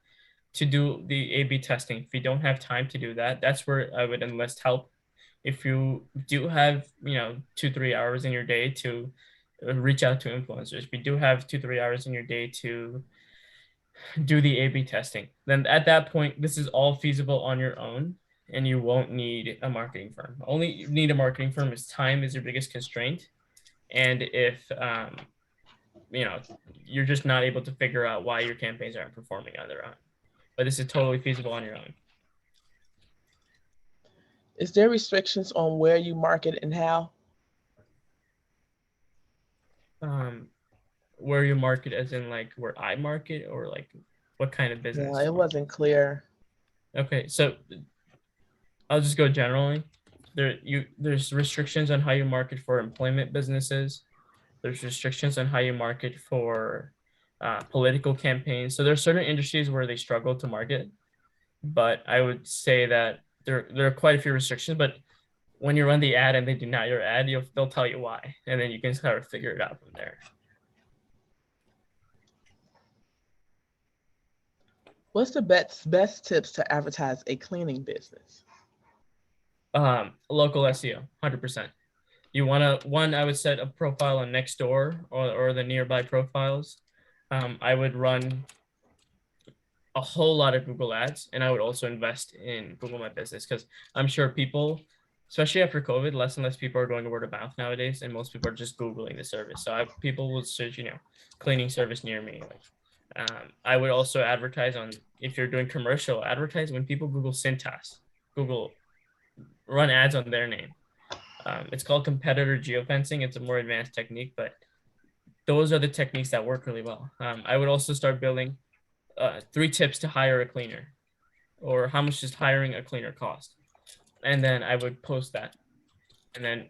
to do the A/B testing, if you don't have time to do that, that's where I would enlist help. If you do have, 2-3 hours in your day to reach out to influencers, if you do have 2-3 hours in your day to do the A/B testing, then at that point, this is all feasible on your own, and you won't need a marketing firm. Only you need a marketing firm is time is your biggest constraint, and if you're just not able to figure out why your campaigns aren't performing on their own. But this is totally feasible on your own. Is there restrictions on where you market and how? Where you market, as in like where I market, or like what kind of business? Yeah, it wasn't clear. Okay, so I'll just go generally. There's restrictions on how you market for employment businesses. There's restrictions on how you market for political campaigns. So there's certain industries where they struggle to market, but I would say that there are quite a few restrictions. But when you run the ad and they deny your ad, they'll tell you why, and then you can sort of figure it out from there. What's the best tips to advertise a cleaning business? Local SEO, 100%. You want to, I would set a profile on Nextdoor or the nearby profiles. I would run a whole lot of Google ads, and I would also invest in Google My Business, because I'm sure people, especially after COVID, less and less people are going to word of mouth nowadays, and most people are just Googling the service. So people will search, cleaning service near me. I would also advertise on, if you're doing commercial, advertise when people Google Cintas, Google, run ads on their name. It's called competitor geofencing. It's a more advanced technique, but those are the techniques that work really well. I would also start building 3 tips to hire a cleaner, or how much does hiring a cleaner cost? And then I would post that, and then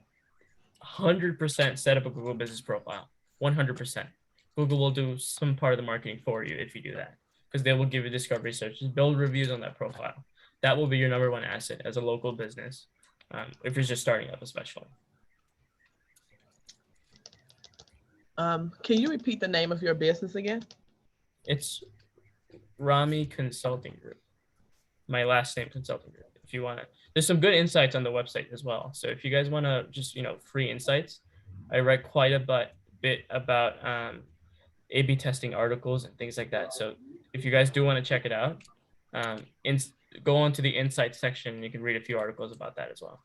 100% set up a Google business profile. 100%. Google will do some part of the marketing for you if you do that, because they will give you discovery searches, build reviews on that profile. That will be your number 1 asset as a local business, if you're just starting up, especially. Can you repeat the name of your business again? It's Rami Consulting Group. My last name, Consulting Group. If you want to, there's some good insights on the website as well. So if you guys want to just, free insights, I write quite a bit about A/B testing articles and things like that. So if you guys do want to check it out, go on to the insights section and you can read a few articles about that as well.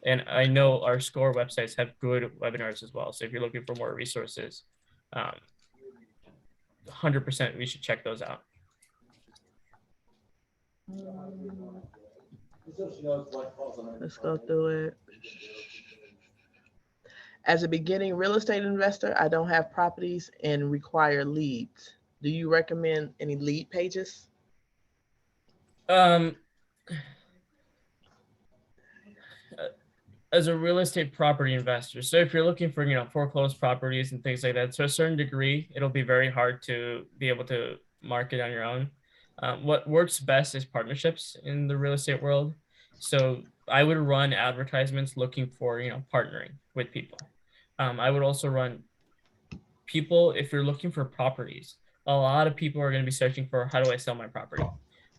And I know our SCORE websites have good webinars as well. So if you're looking for more resources, 100% we should check those out. Let's go through it. As a beginning real estate investor, I don't have properties and require leads. Do you recommend any lead pages? As a real estate property investor, so if you're looking for, foreclosed properties and things like that, to a certain degree, it'll be very hard to be able to market on your own. What works best is partnerships in the real estate world. So I would run advertisements looking for, partnering with people. I would also run people, if you're looking for properties, a lot of people are going to be searching for, how do I sell my property?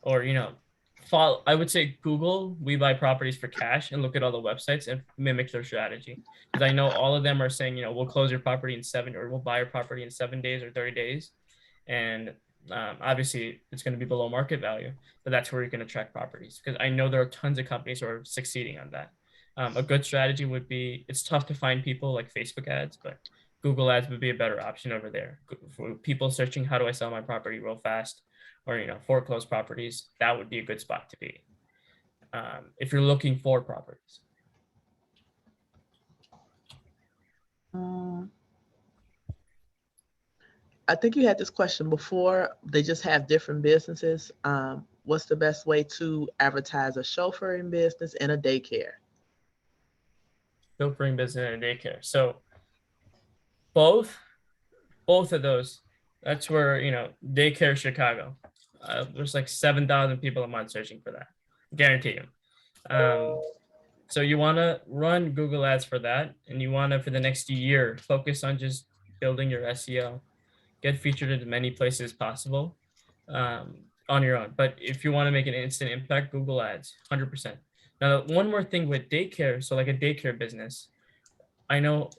Or, I would say Google, we buy properties for cash, and look at all the websites and mimic their strategy. Because I know all of them are saying, we'll close your property in 7, or we'll buy your property in 7 days or 30 days. And obviously it's going to be below market value, but that's where you're going to track properties. Because I know there are tons of companies who are succeeding on that. A good strategy would be, it's tough to find people like Facebook ads, but Google ads would be a better option over there. For people searching, how do I sell my property real fast? Or, foreclosed properties, that would be a good spot to be. If you're looking for properties. I think you had this question before. They just have different businesses. What's the best way to advertise a chauffeuring business and a daycare? Chauffeuring business and a daycare. So both of those, that's where, daycare Chicago. There's like 7,000 people a month searching for that. Guarantee you. So you want to run Google Ads for that, and you want to, for the next year, focus on just building your SEO, get featured in as many places as possible on your own. But if you want to make an instant impact, Google Ads, 100%. Now, one more thing with daycare, so like a daycare business, I know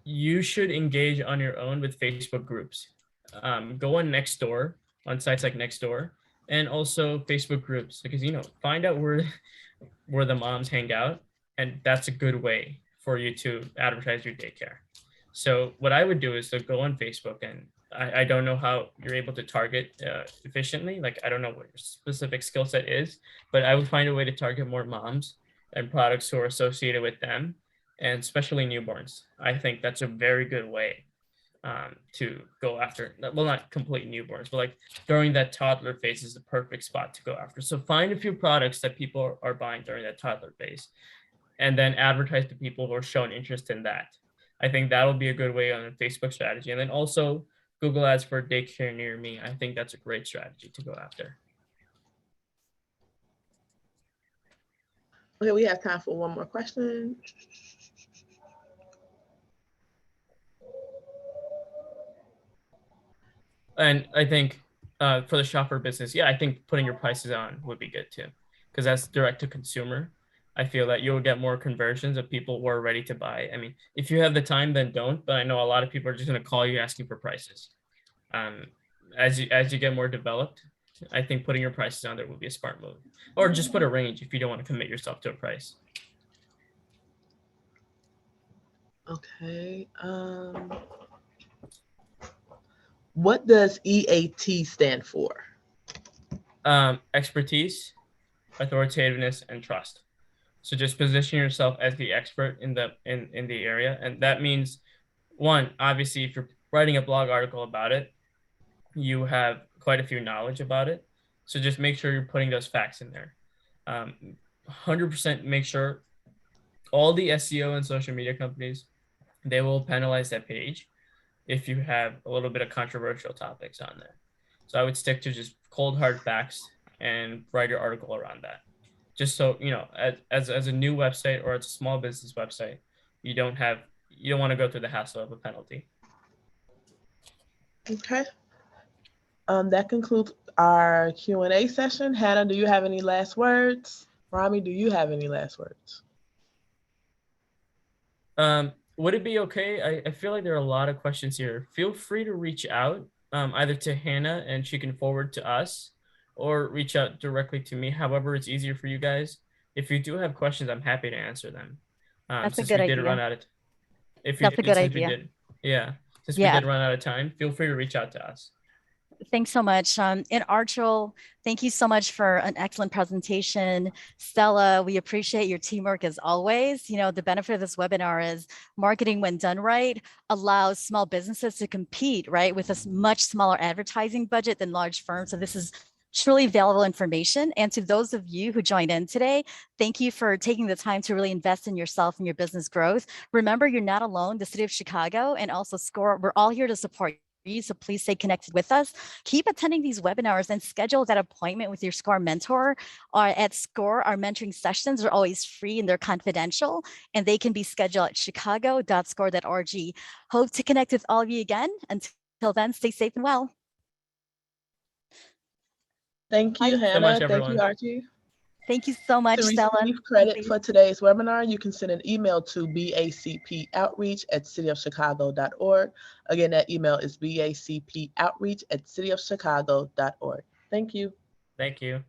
you should engage on your own with Facebook groups. Go on Nextdoor, on sites like Nextdoor, and also Facebook groups, because find out where the moms hang out, and that's a good way for you to advertise your daycare. So what I would do is to go on Facebook, and I don't know how you're able to target efficiently. Like, I don't know what your specific skill set is, but I would find a way to target more moms and products who are associated with them, and especially newborns. I think that's a very good way to go after, well, not complete newborns, but like during that toddler phase is the perfect spot to go after. So find a few products that people are buying during that toddler phase, and then advertise to people who are showing interest in that. I think that'll be a good way on a Facebook strategy. And then also Google Ads for daycare near me. I think that's a great strategy to go after. Okay, we have time for one more question. And I think for the shopper business, yeah, I think putting your prices on would be good too, because that's direct to consumer. I feel that you'll get more conversions of people who are ready to buy. I mean, if you have the time, then don't. But I know a lot of people are just going to call you asking for prices. As you get more developed, I think putting your prices on there would be a smart move, or just put a range if you don't want to commit yourself to a price. Okay. What does EAT stand for? Expertise, authoritativeness, and trust. So just position yourself as the expert in the area, and that means, one, obviously, if you're writing a blog article about it, you have quite a few knowledge about it. So just make sure you're putting those facts in there. 100% make sure all the SEO and social media companies, they will penalize that page if you have a little bit of controversial topics on there. So I would stick to just cold hard facts and write your article around that. Just so, as a new website or it's a small business website, you don't want to go through the hassle of a penalty. Okay. That concludes our Q&A session. Hannah, do you have any last words? Rami, do you have any last words? Would it be okay? I feel like there are a lot of questions here. Feel free to reach out either to Hannah and she can forward to us, or reach out directly to me. However, it's easier for you guys. If you do have questions, I'm happy to answer them. That's a Since good we did idea. run out of That's a good idea. Since Yeah. we did run out of time, feel free to reach out to us. Thanks so much. And Archel, thank you so much for an excellent presentation. Stella, we appreciate your teamwork as always. The benefit of this webinar is marketing, when done right, allows small businesses to compete, right, with a much smaller advertising budget than large firms. So this is truly valuable information. And to those of you who joined in today, thank you for taking the time to really invest in yourself and your business growth. Remember, you're not alone. The City of Chicago and also SCORE, we're all here to support you. So please stay connected with us. Keep attending these webinars and schedule that appointment with your SCORE mentor. At SCORE, our mentoring sessions are always free and they're confidential, and they can be scheduled at chicago.score.org. Hope to connect with all of you again. Until then, stay safe and well. Thank you, Hannah. So much, Thank everyone. you, Archie. Thank you so much, To Stella. receive credit for today's webinar, you can send an email to bacpoutreach@cityofchicago.org. Again, that email is bacpoutreach@cityofchicago.org. Thank you. Thank you.